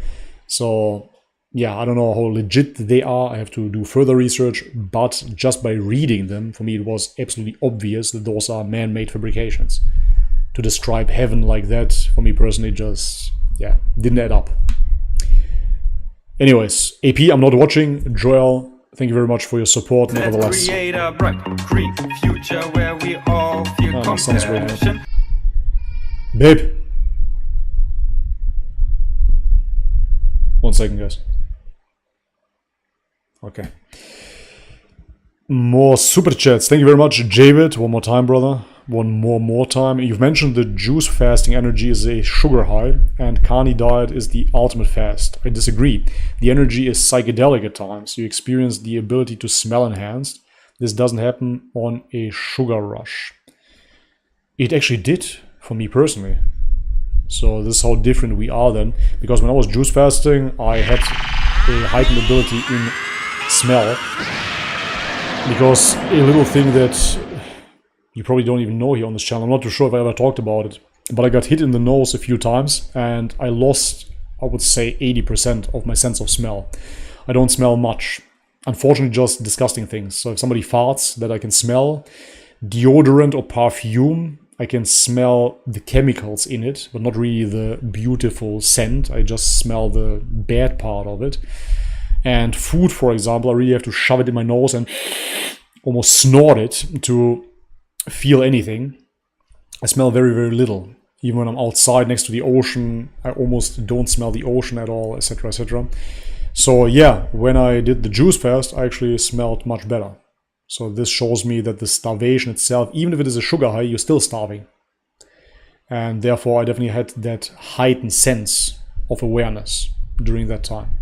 So yeah, I don't know how legit they are. I have to do further research, but just by reading them, for me it was absolutely obvious that those are man-made fabrications. To describe heaven like that, for me personally, just, yeah, didn't add up. Anyways, AP, I'm not watching. Joel, thank you very much for your support, nevertheless. Let's create a bright, green future where we all feel compassion. Babe. 1 second, guys. Okay. More super chats. Thank you very much, Javid. One more time, brother. one more time. You've mentioned the juice fasting energy is a sugar high and Kani diet is the ultimate fast. I disagree. The energy is psychedelic at times. You experience the ability to smell enhanced. This doesn't happen on a sugar rush. It actually did for me personally. So this is how different we are then. Because when I was juice fasting, I had a heightened ability in smell. Because a little thing that you probably don't even know here on this channel, I'm not too sure if I ever talked about it, but I got hit in the nose a few times and I lost, I would say, 80% of my sense of smell. I don't smell much. Unfortunately, just disgusting things. So if somebody farts that I can smell, deodorant or perfume, I can smell the chemicals in it, but not really the beautiful scent. I just smell the bad part of it. And food, for example, I really have to shove it in my nose and almost snort it to feel anything. I smell very little. Even when I'm outside next to the ocean, I almost don't smell the ocean at all, etc., etc. So yeah, when I did the juice fast, I actually smelled much better. So this shows me that the starvation itself, even if it is a sugar high, you're still starving. And therefore I definitely had that heightened sense of awareness during that time.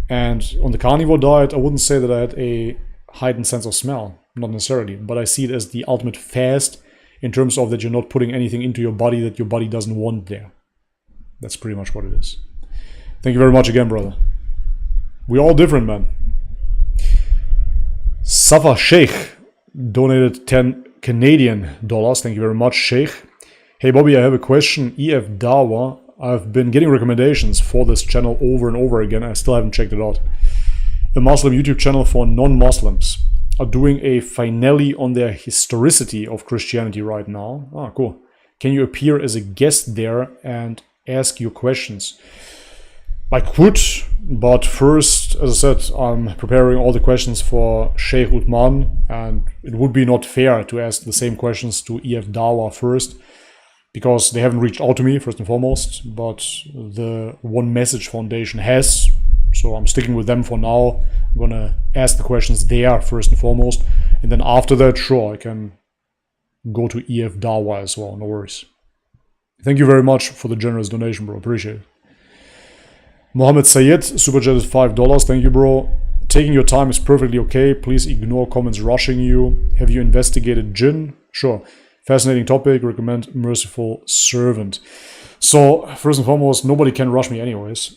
And on the carnivore diet, I wouldn't say that I had a heightened sense of smell. Not necessarily, but I see it as the ultimate fast in terms of that you're not putting anything into your body that your body doesn't want there. That's pretty much what it is. Thank you very much again, brother. We're all different, man. Safa Sheikh donated 10 Canadian dollars. Thank you very much, Sheikh. Hey, Bobby, I have a question. EF Dawa. I've been getting recommendations for this channel over and over again. I still haven't checked it out. A Muslim YouTube channel for non-Muslims are doing a finale on their historicity of Christianity right now. Ah, cool. Can you appear as a guest there and ask your questions? I could, but first, as I said, I'm preparing all the questions for Sheikh Uthman, and it would be not fair to ask the same questions to EF Dawa first, because they haven't reached out to me, first and foremost, but the One Message Foundation has. So I'm sticking with them for now. I'm gonna ask the questions there first and foremost. And then after that, sure, I can go to EF Dawa as well, no worries. Thank you very much for the generous donation, bro. Appreciate it. Mohammed Sayed, super chatted $5. Thank you, bro. Taking your time is perfectly okay. Please ignore comments rushing you. Have you investigated jinn? Sure. Fascinating topic. Recommend Merciful Servant. So, first and foremost, nobody can rush me anyways.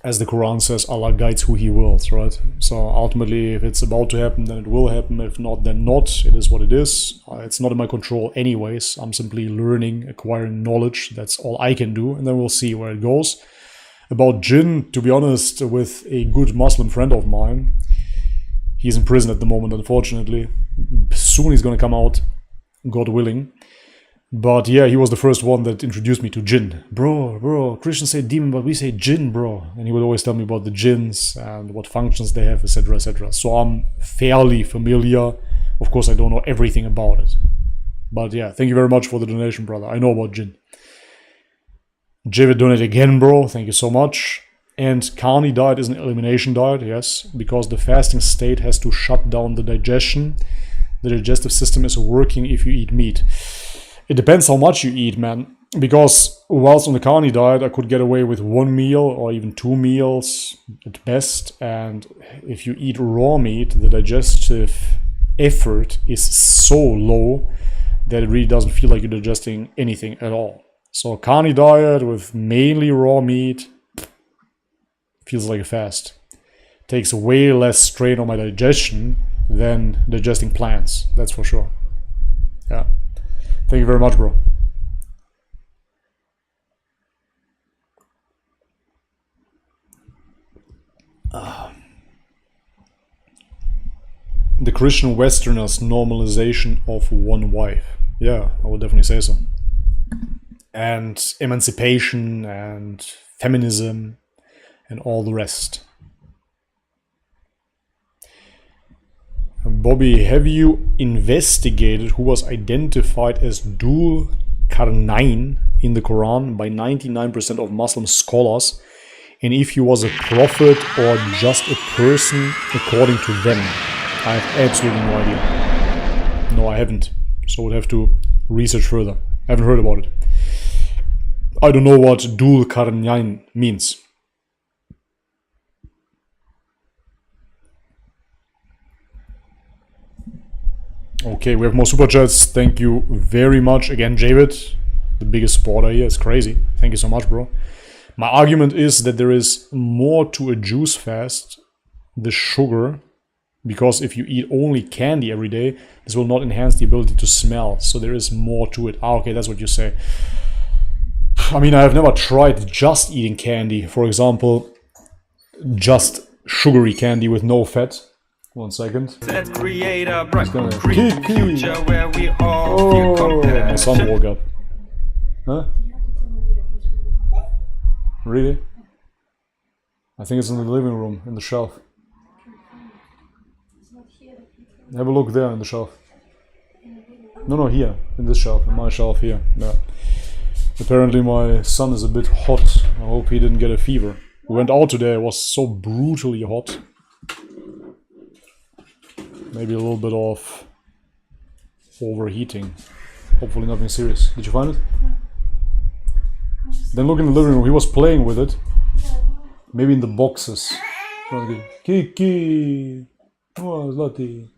As the Quran says, Allah guides who He wills, right? So ultimately, if it's about to happen, then it will happen. If not, then not. It is what it is. It's not in my control anyways. I'm simply learning, acquiring knowledge. That's all I can do. And then we'll see where it goes. About jinn, to be honest, with a good Muslim friend of mine. He's in prison at the moment, unfortunately. Soon he's going to come out, God willing. But yeah, he was the first one that introduced me to jinn. Bro, Christians say demon, but we say jinn, bro. And he would always tell me about the jinns and what functions they have, etc., etc. So I'm fairly familiar. Of course, I don't know everything about it. But yeah, thank you very much for the donation, brother. I know about jinn. Javid donated again, bro. Thank you so much. And Carni diet is an elimination diet, yes, because the fasting state has to shut down the digestion. The digestive system is working if you eat meat. It depends how much you eat, man. Because whilst on the Carni diet, I could get away with 1 meal or even 2 meals at best. And if you eat raw meat, the digestive effort is so low that it really doesn't feel like you're digesting anything at all. So Carni diet with mainly raw meat feels like a fast. Takes way less strain on my digestion than digesting plants, that's for sure. Yeah. Thank you very much, bro. The Christian Westerners' normalization of one wife. Yeah, I would definitely say so. And emancipation and feminism and all the rest. Bobby, have you investigated who was identified as Dhul Qarnayn in the Quran by 99% of Muslim scholars, and if he was a prophet or just a person according to them? I have absolutely no idea. No, I haven't. So I would have to research further. I haven't heard about it. I don't know what dul karnjain means. Okay, we have more super chats. Thank you very much. Again, Javid, the biggest supporter here. It's crazy. Thank you so much, bro. My argument is that there is more to a juice fast, the sugar, because if you eat only candy every day, this will not enhance the ability to smell. So there is more to it. Ah, okay, that's what you say. I mean, I have never tried just eating candy. For example, just sugary candy with no fat. 1 second. Let's create a bright, Kiki. future where we all feel compassion. My son woke up. Huh? Really? I think it's in the living room, in the shelf. Have a look there in the shelf. No, here, in this shelf, in my shelf here. Yeah. Apparently my son is a bit hot. I hope he didn't get a fever. We went out today, it was so brutally hot. Maybe a little bit of overheating. Hopefully nothing serious. Did you find it? Then look in the living room, he was playing with it. Maybe in the boxes. Kiki! Oh, Zlati.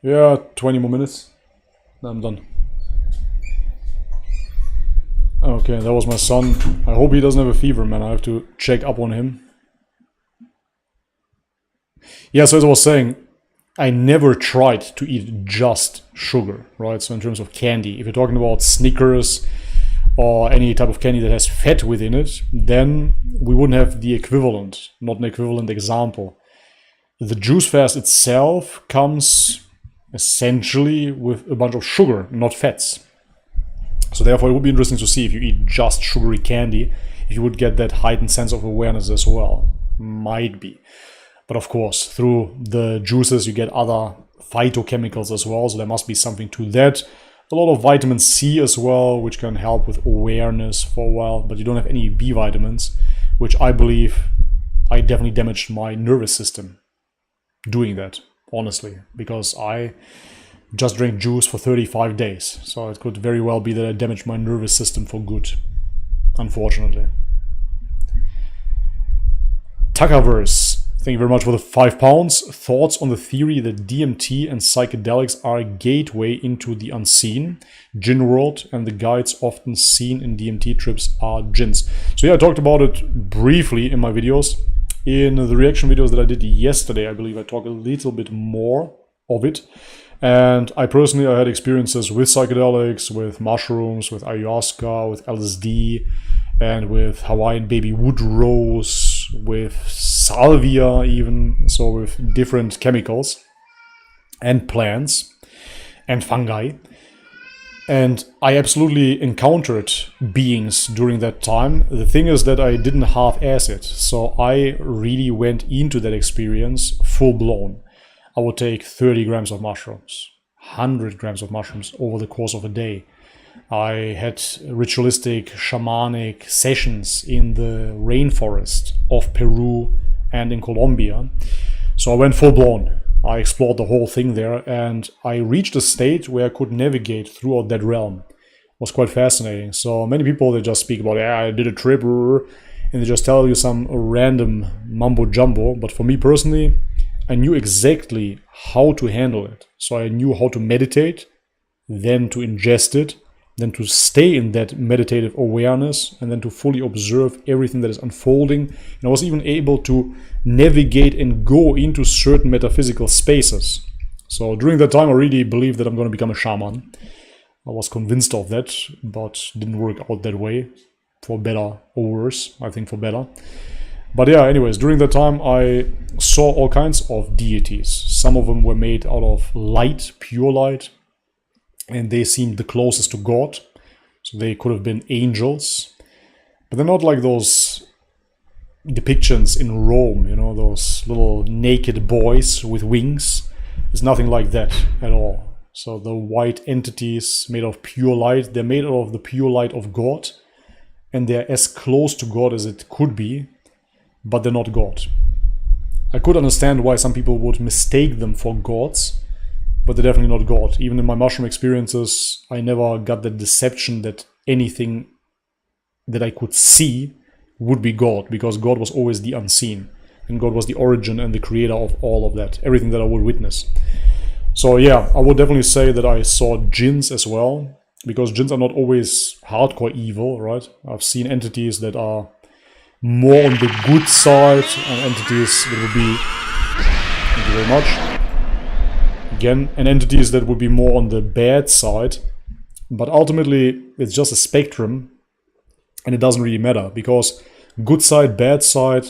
Yeah, 20 more minutes. Then I'm done. Okay, that was my son. I hope he doesn't have a fever, man. I have to check up on him. Yeah, so as I was saying, I never tried to eat just sugar, right? So in terms of candy, if you're talking about Snickers or any type of candy that has fat within it, then we wouldn't have the equivalent, not an equivalent example. The juice fast itself comes essentially with a bunch of sugar, not fats. So therefore it would be interesting to see if you eat just sugary candy, if you would get that heightened sense of awareness as well. Might be. But of course, through the juices you get other phytochemicals as well, so there must be something to that. A lot of vitamin C as well, which can help with awareness for a while, but you don't have any B vitamins, which I believe I definitely damaged my nervous system doing that, honestly, because I just drank juice for 35 days, so it could very well be that I damaged my nervous system for good, unfortunately. Tuckerverse, thank you very much for the £5. Thoughts on the theory that DMT and psychedelics are a gateway into the unseen, Jinn world, and the guides often seen in DMT trips are jinns. So yeah, I talked about it briefly in my videos. In the reaction videos that I did yesterday, I believe I talked a little bit more of it. And I personally, I had experiences with psychedelics, with mushrooms, with ayahuasca, with LSD, and with Hawaiian baby wood rose, with salvia even, so with different chemicals and plants and fungi. And I absolutely encountered beings during that time. The thing is that I didn't half-ass it, so I really went into that experience full-blown. I would take 30 grams of mushrooms, 100 grams of mushrooms over the course of a day. I had ritualistic, shamanic sessions in the rainforest of Peru and in Colombia. So I went full-blown. I explored the whole thing there, and I reached a state where I could navigate throughout that realm. It was quite fascinating. So many people, they just speak about, yeah, I did a trip, and they just tell you some random mumbo-jumbo. But for me personally, I knew exactly how to handle it. So I knew how to meditate, then to ingest it, then to stay in that meditative awareness, and then to fully observe everything that is unfolding. And I was even able to navigate and go into certain metaphysical spaces. So during that time, I really believed that I'm going to become a shaman. I was convinced of that, but didn't work out that way, for better or worse. I think for better. But yeah, anyways, during that time, I saw all kinds of deities. Some of them were made out of light, pure light, and they seemed the closest to God. So they could have been angels. But they're not like those depictions in Rome, you know, those little naked boys with wings. It's nothing like that at all. So the white entities made of pure light, they're made out of the pure light of God. And they're as close to God as it could be, but they're not God. I could understand why some people would mistake them for gods, but they're definitely not God. Even in my mushroom experiences, I never got the deception that anything that I could see would be God, because God was always the unseen, and God was the origin and the creator of all of that, everything that I would witness. So yeah, I would definitely say that I saw jinns as well, because jinns are not always hardcore evil, right? I've seen entities that are more on the good side, and entities that would be, thank you very much, again, and entities that would be more on the bad side. But ultimately, it's just a spectrum, and it doesn't really matter, because good side, bad side,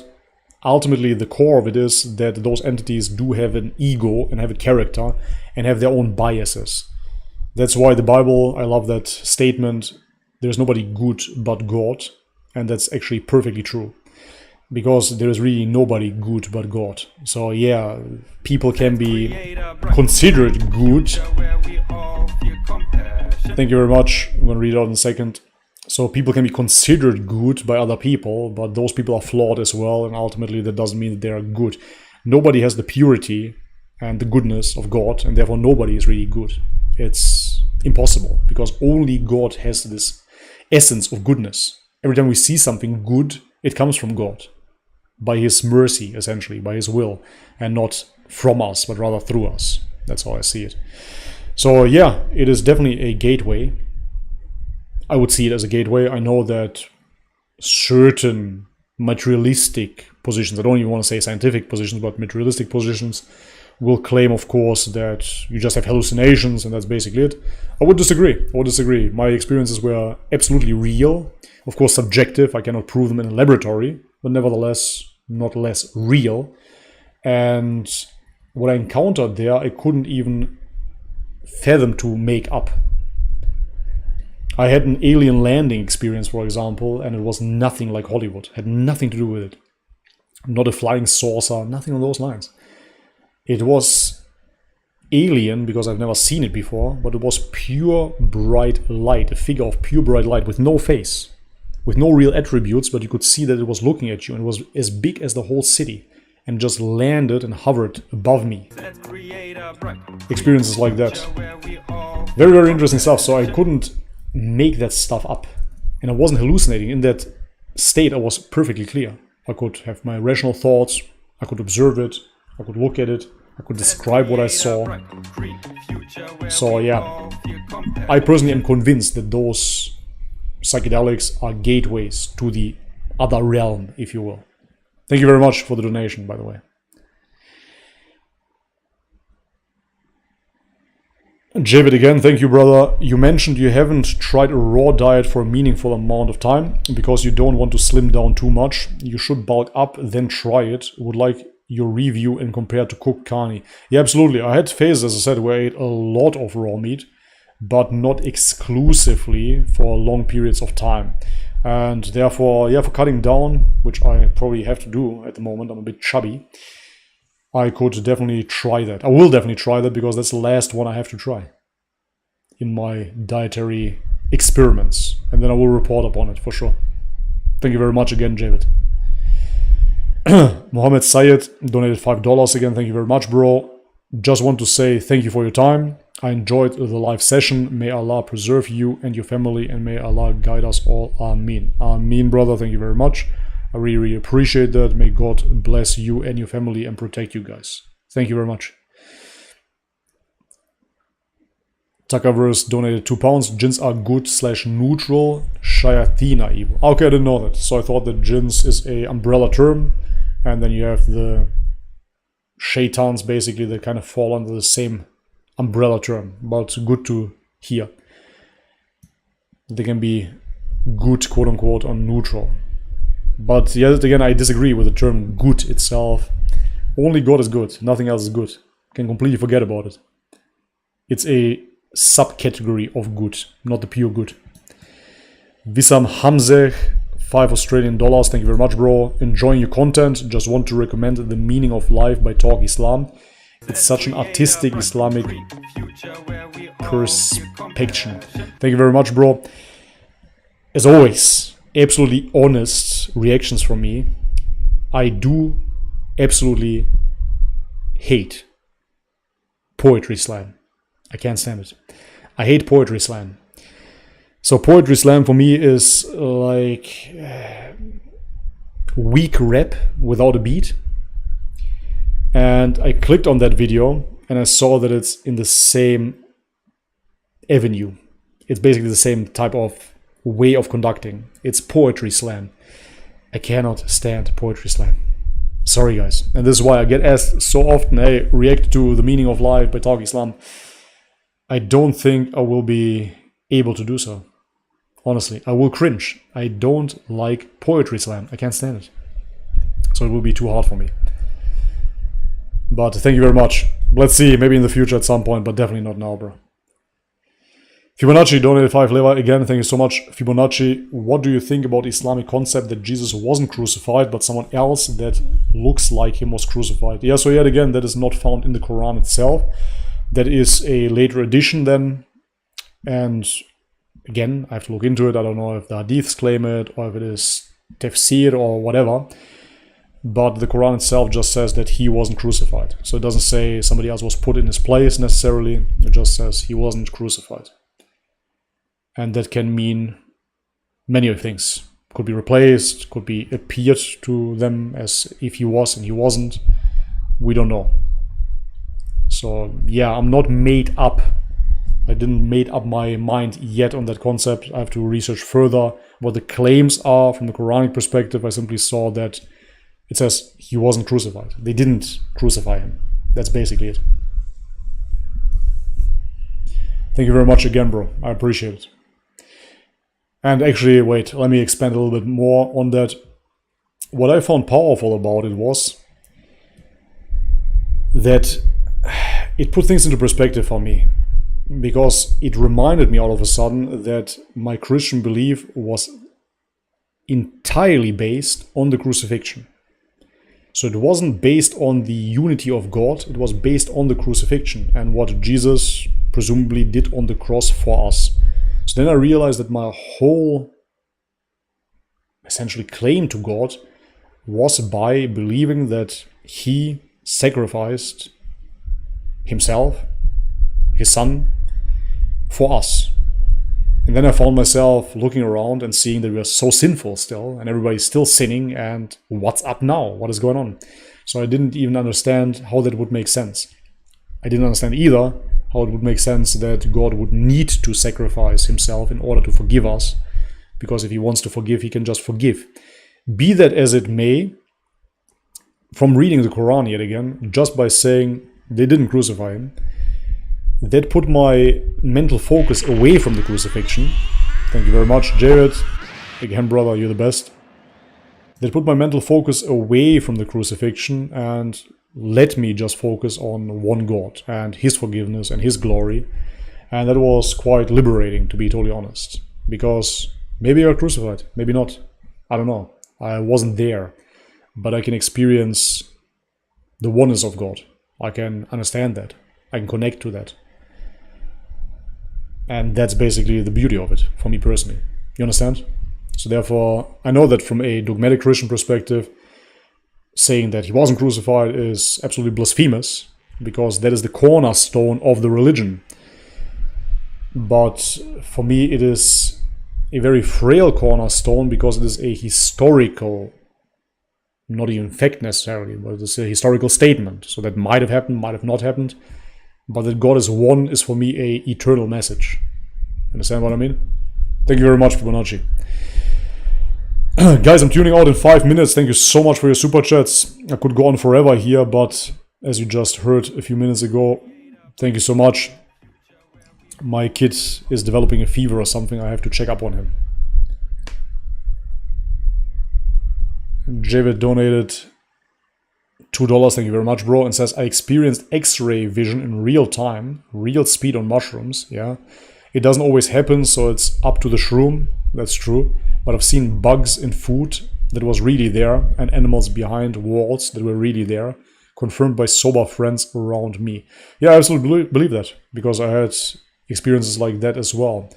ultimately the core of it is that those entities do have an ego and have a character and have their own biases. That's why the Bible, I love that statement, there's nobody good but God, and that's actually perfectly true, because there is really nobody good but God. So yeah, people can be considered good. Thank you very much. I'm going to read it out in a second. So people can be considered good by other people, but those people are flawed as well, and ultimately that doesn't mean that they are good. Nobody has the purity and the goodness of God, and therefore nobody is really good. It's impossible, because only God has this essence of goodness. Every time we see something good, it comes from God, by His mercy, essentially, by His will, and not from us, but rather through us. That's how I see it. So yeah, it is definitely a gateway. I would see it as a gateway. I know that certain materialistic positions, I don't even want to say scientific positions, but materialistic positions, will claim, of course, that you just have hallucinations and that's basically it. I would disagree. My experiences were absolutely real. Of course, subjective. I cannot prove them in a laboratory, but nevertheless, not less real. And what I encountered there, I couldn't even fathom to make up. I had an alien landing experience, for example, and it was nothing like Hollywood. Had nothing to do with it. Not a flying saucer, nothing on those lines. It was alien because I've never seen it before, but it was pure bright light, a figure of pure bright light with no face, with no real attributes, but you could see that it was looking at you, and it was as big as the whole city, and just landed and hovered above me. Experiences like that. Very, very interesting stuff. So I couldn't make that stuff up, and I wasn't hallucinating. In that state, I was perfectly clear. I could have my rational thoughts, I could observe it, I could look at it, I could describe what I saw. So yeah, I personally am convinced that those psychedelics are gateways to the other realm, if you will. Thank you very much for the donation, by the way. Javid again, thank you, brother. You mentioned you haven't tried a raw diet for a meaningful amount of time because you don't want to slim down too much. You should bulk up, then try it. Would like your review and compare to cooked carne. Yeah, absolutely. I had phases, as I said, where I ate a lot of raw meat, but not exclusively for long periods of time. And therefore, yeah, for cutting down, which I probably have to do at the moment, I'm a bit chubby, I could definitely try that. I will definitely try that because that's the last one I have to try in my dietary experiments. And then I will report upon it for sure. Thank you very much again, Javid. Mohammed Sayed donated $5 again. Thank you very much, bro. Just want to say thank you for your time. I enjoyed the live session. May Allah preserve you and your family, and may Allah guide us all. Ameen. Ameen, brother. Thank you very much. I really, really appreciate that. May God bless you and your family and protect you guys. Thank you very much. Takaverse donated £2. Jinns are good / neutral. Shayateen are evil. Okay, I didn't know that. So I thought that jinns is a umbrella term. And then you have the shaitans, basically, that kind of fall under the same umbrella term. But good to hear. They can be good, quote unquote, or neutral. But yet again, I disagree with the term good itself. Only God is good. Nothing else is good. You can completely forget about it. It's a subcategory of good, not the pure good. Wissam Hamzeh, $5 Australian. Thank you very much, bro. Enjoying your content. Just want to recommend The Meaning of Life by Talk Islam. It's such an artistic Islamic perspection. Thank you very much, bro. As always, absolutely honest reactions from me. I do absolutely hate poetry slam. I can't stand it. I hate poetry slam. So poetry slam for me is like weak rap without a beat. And I clicked on that video and I saw that it's in the same avenue. It's basically the same type of way of conducting. It's poetry slam. I cannot stand poetry slam. Sorry guys. And this is why I get asked so often, hey, react to The Meaning of Life by Tawk Islam. I don't think I will be able to do so. Honestly, I will cringe. I don't like poetry slam. I can't stand it. So it will be too hard for me. But thank you very much. Let's see, maybe in the future at some point, but definitely not now, bro. Fibonacci donated 5 leva. Again, thank you so much. Fibonacci, what do you think about the Islamic concept that Jesus wasn't crucified, but someone else that looks like him was crucified? Yeah, so yet again, that is not found in the Quran itself. That is a later addition then. And again, I have to look into it. I don't know if the hadiths claim it or if it is tafsir or whatever. But the Quran itself just says that he wasn't crucified. So it doesn't say somebody else was put in his place necessarily. It just says he wasn't crucified. And that can mean many things. Could be replaced, could be appeared to them as if he was and he wasn't. We don't know. So yeah, I'm not made up. I didn't make up my mind yet on that concept. I have to research further what the claims are from the Quranic perspective. I simply saw that it says he wasn't crucified. They didn't crucify him. That's basically it. Thank you very much again, bro. I appreciate it. And actually, wait, let me expand a little bit more on that. What I found powerful about it was that it put things into perspective for me. Because it reminded me all of a sudden that my Christian belief was entirely based on the crucifixion. So it wasn't based on the unity of God, it was based on the crucifixion and what Jesus presumably did on the cross for us. So then I realized that my whole essentially claim to God was by believing that he sacrificed himself, his son, for us. And then I found myself looking around and seeing that we are so sinful still, and everybody's still sinning, and what's up now? What is going on? So I didn't even understand how that would make sense. I didn't understand either how it would make sense that God would need to sacrifice himself in order to forgive us, because if he wants to forgive, he can just forgive. Be that as it may, from reading the Quran yet again, just by saying they didn't crucify him, that put my mental focus away from the crucifixion. Thank you very much, Jared. Again, brother, you're the best. That put my mental focus away from the crucifixion and let me just focus on one God and his forgiveness and his glory. And that was quite liberating, to be totally honest. Because maybe I got crucified, maybe not. I don't know. I wasn't there. But I can experience the oneness of God. I can understand that. I can connect to that. And that's basically the beauty of it, for me personally. You understand? So therefore, I know that from a dogmatic Christian perspective, saying that he wasn't crucified is absolutely blasphemous, because that is the cornerstone of the religion. But for me, it is a very frail cornerstone, because it is a historical, not even fact necessarily, but it is a historical statement. So that might have happened, might have not happened. But that God is one is for me a eternal message. Understand what I mean? Thank you very much, Fibonacci. Guys, I'm tuning out in 5 minutes. Thank you so much for your super chats. I could go on forever here, but as you just heard a few minutes ago, thank you so much. My kid is developing a fever or something. I have to check up on him. Javid donated $2, thank you very much, bro, and says, I experienced X-ray vision in real time, real speed on mushrooms, yeah. It doesn't always happen, so it's up to the shroom, that's true. But I've seen bugs in food that was really there, and animals behind walls that were really there, confirmed by sober friends around me. Yeah, I absolutely believe that, because I had experiences like that as well.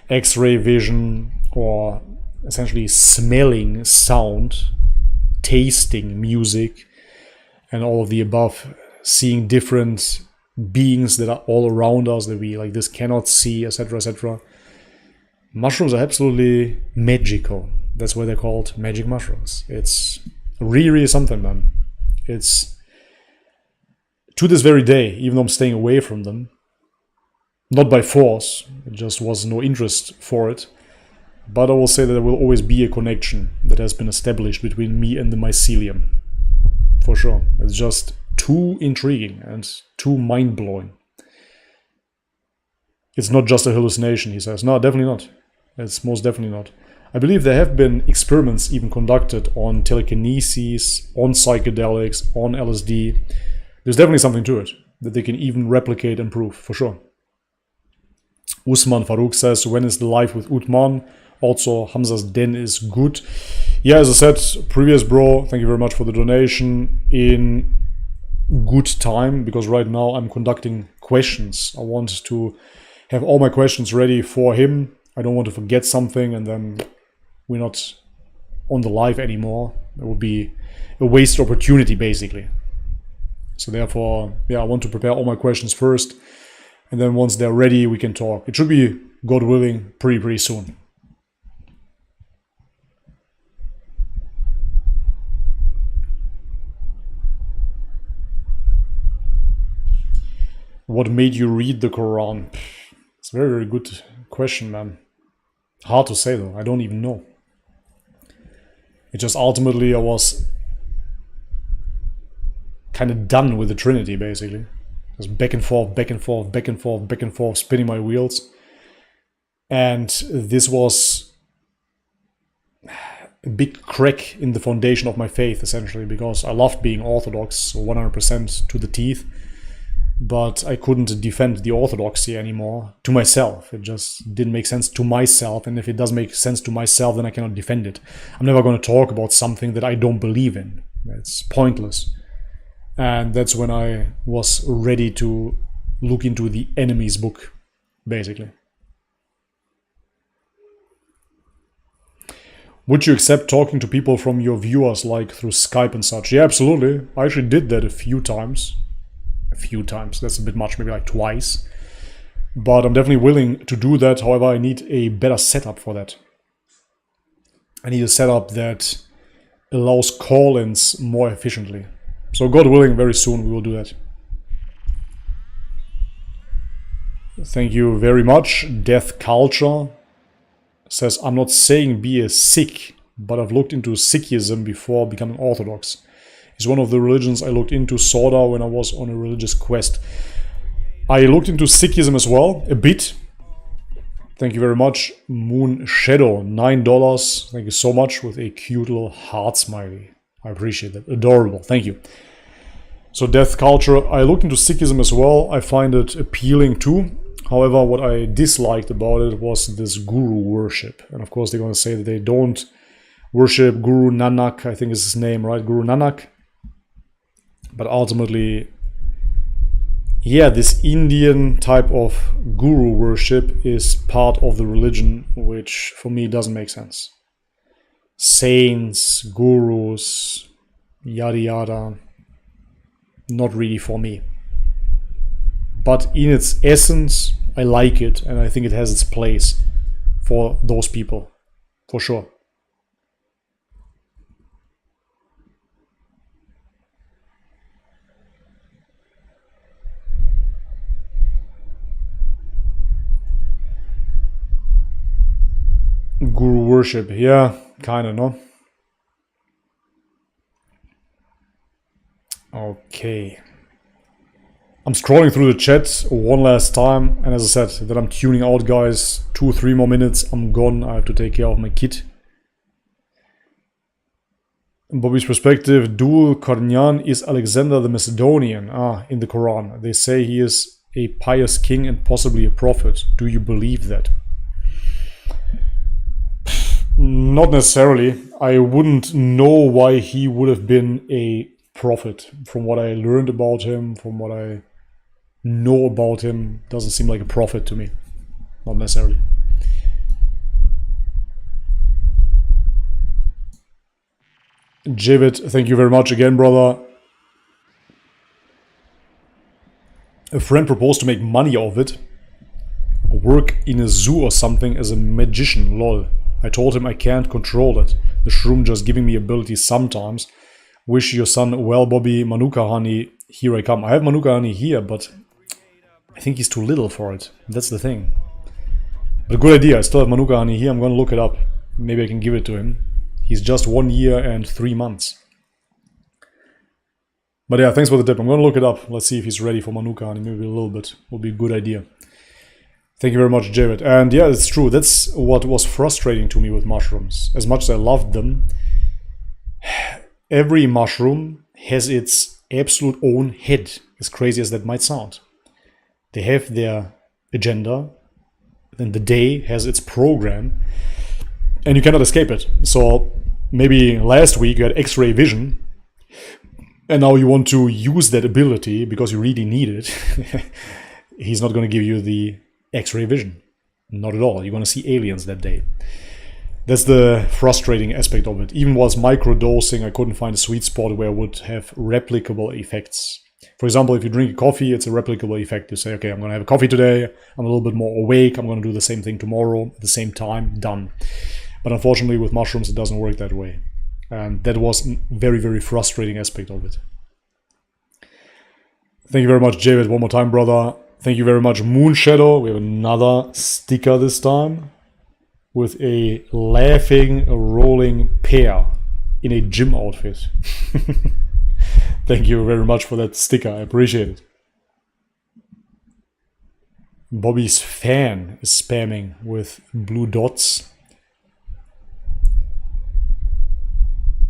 X-ray vision, or essentially smelling sound, tasting music, and all of the above, seeing different beings that are all around us that we like this cannot see, etc., etc. Mushrooms are absolutely magical. That's why they're called magic mushrooms. It's really, really something, man. It's to this very day, even though I'm staying away from them, not by force, it just was no interest for it. But I will say that there will always be a connection that has been established between me and the mycelium. For sure. It's just too intriguing and too mind-blowing. It's not just a hallucination, he says. No, definitely not. It's most definitely not. I believe there have been experiments even conducted on telekinesis, on psychedelics, on LSD. There's definitely something to it that they can even replicate and prove, for sure. Usman Farouk says, when is the live with Utman? Also, Hamza's Den is good. Yeah, as I said, previous bro, thank you very much for the donation. In good time, because right now I'm conducting questions. I want to have all my questions ready for him. I don't want to forget something and then we're not on the live anymore. It would be a waste opportunity, basically. So therefore, yeah, I want to prepare all my questions first. And then once they're ready, we can talk. It should be, God willing, pretty soon. What made you read the Quran? It's a very, very good question, man. Hard to say, though. I don't even know. It just ultimately, I was kind of done with the Trinity, basically. Just back and forth, back and forth, back and forth, back and forth, spinning my wheels. And this was a big crack in the foundation of my faith, essentially, because I loved being Orthodox 100% to the teeth. But I couldn't defend the orthodoxy anymore to myself. It just didn't make sense to myself. And if it does make sense to myself, then I cannot defend it. I'm never going to talk about something that I don't believe in. It's pointless. And that's when I was ready to look into the enemy's book, basically. Would you accept talking to people from your viewers, like through Skype and such? Yeah, absolutely. I actually did that a few times. That's a bit much, maybe like twice. But I'm definitely willing to do that. However, I need a better setup for that. I need a setup that allows call-ins more efficiently. So God willing, very soon we will do that. Thank you very much. Death Culture says, I'm not saying be a Sikh, but I've looked into Sikhism before becoming Orthodox. It's one of the religions I looked into sorta when I was on a religious quest. I looked into Sikhism as well, a bit. Thank you very much. Moon Shadow, $9. Thank you so much, with a cute little heart smiley. I appreciate that. Adorable. Thank you. So Death Culture, I looked into Sikhism as well. I find it appealing too. However, what I disliked about it was this guru worship. And of course, they're going to say that they don't worship Guru Nanak, I think is his name, right? Guru Nanak. But ultimately, yeah, this Indian type of guru worship is part of the religion, which for me doesn't make sense. Saints, gurus, yada yada, not really for me. But in its essence, I like it, and I think it has its place for those people, for sure. Guru worship, yeah, kinda, no? Okay. I'm scrolling through the chat one last time, and as I said, that I'm tuning out, guys. 2-3 more minutes, I'm gone. I have to take care of my kid. In Bobby's perspective, Dul Karnyan is Alexander the Macedonian. In the Quran. They say he is a pious king and possibly a prophet. Do you believe that? Not necessarily. I wouldn't know why he would have been a prophet. From what I learned about him, from what I know about him, doesn't seem like a prophet to me. Not necessarily. Javid, thank you very much again, brother. A friend proposed to make money of it. Work in a zoo or something as a magician, lol. I told him I can't control it. The shroom just giving me abilities sometimes. Wish your son well, Bobby. Manuka honey, here I come. I have Manuka honey here, but I think he's too little for it. That's the thing. But a good idea. I still have Manuka honey here. I'm gonna look it up. Maybe I can give it to him. He's just 1 year and 3 months. But yeah, thanks for the tip. I'm gonna look it up. Let's see if he's ready for Manuka honey. Maybe a little bit. Will be a good idea. Thank you very much, Jared. And yeah, it's true. That's what was frustrating to me with mushrooms. As much as I loved them, every mushroom has its absolute own head, as crazy as that might sound. They have their agenda, then the day has its program, and you cannot escape it. So maybe last week you had X-ray vision, and now you want to use that ability because you really need it. He's not going to give you the X-ray vision. Not at all. You're going to see aliens that day. That's the frustrating aspect of it. Even whilst microdosing, I couldn't find a sweet spot where I would have replicable effects. For example, if you drink a coffee, it's a replicable effect. You say, okay, I'm going to have a coffee today. I'm a little bit more awake. I'm going to do the same thing tomorrow at the same time. Done. But unfortunately, with mushrooms, it doesn't work that way. And that was a very, very frustrating aspect of it. Thank you very much, David. One more time, brother. Thank you very much, Moonshadow. We have another sticker this time with a laughing, rolling pear in a gym outfit. Thank you very much for that sticker. I appreciate it. Bobby's fan is spamming with blue dots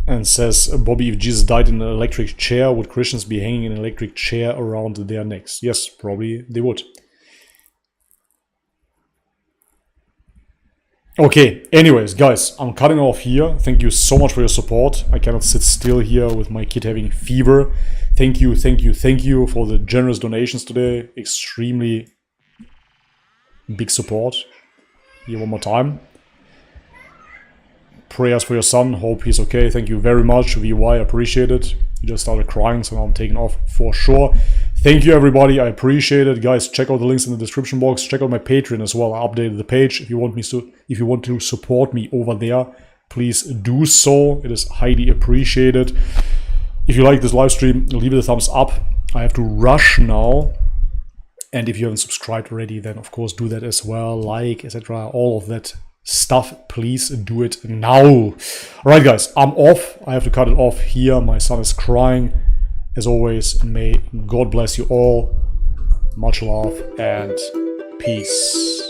and says, Bobby, if Jesus died in an electric chair, would Christians be hanging an electric chair around their necks? Yes, probably they would. Okay, anyways, guys, I'm cutting off here. Thank you so much for your support. I cannot sit still here with my kid having fever. Thank you for the generous donations today. Extremely big support. Here one more time. Prayers for your son. Hope he's okay. Thank you very much. VY, appreciate it. He just started crying, so now I'm taking off for sure. Thank you, everybody. I appreciate it. Guys, check out the links in the description box. Check out my Patreon as well. I updated the page. If you want to support me over there, please do so. It is highly appreciated. If you like this live stream, leave it a thumbs up. I have to rush now. And if you haven't subscribed already, then of course do that as well. Like, etc. All of that stuff, please do it now. All right, guys, I'm off. I have to cut it off here. My son is crying. As always, may God bless you all. Much love and peace.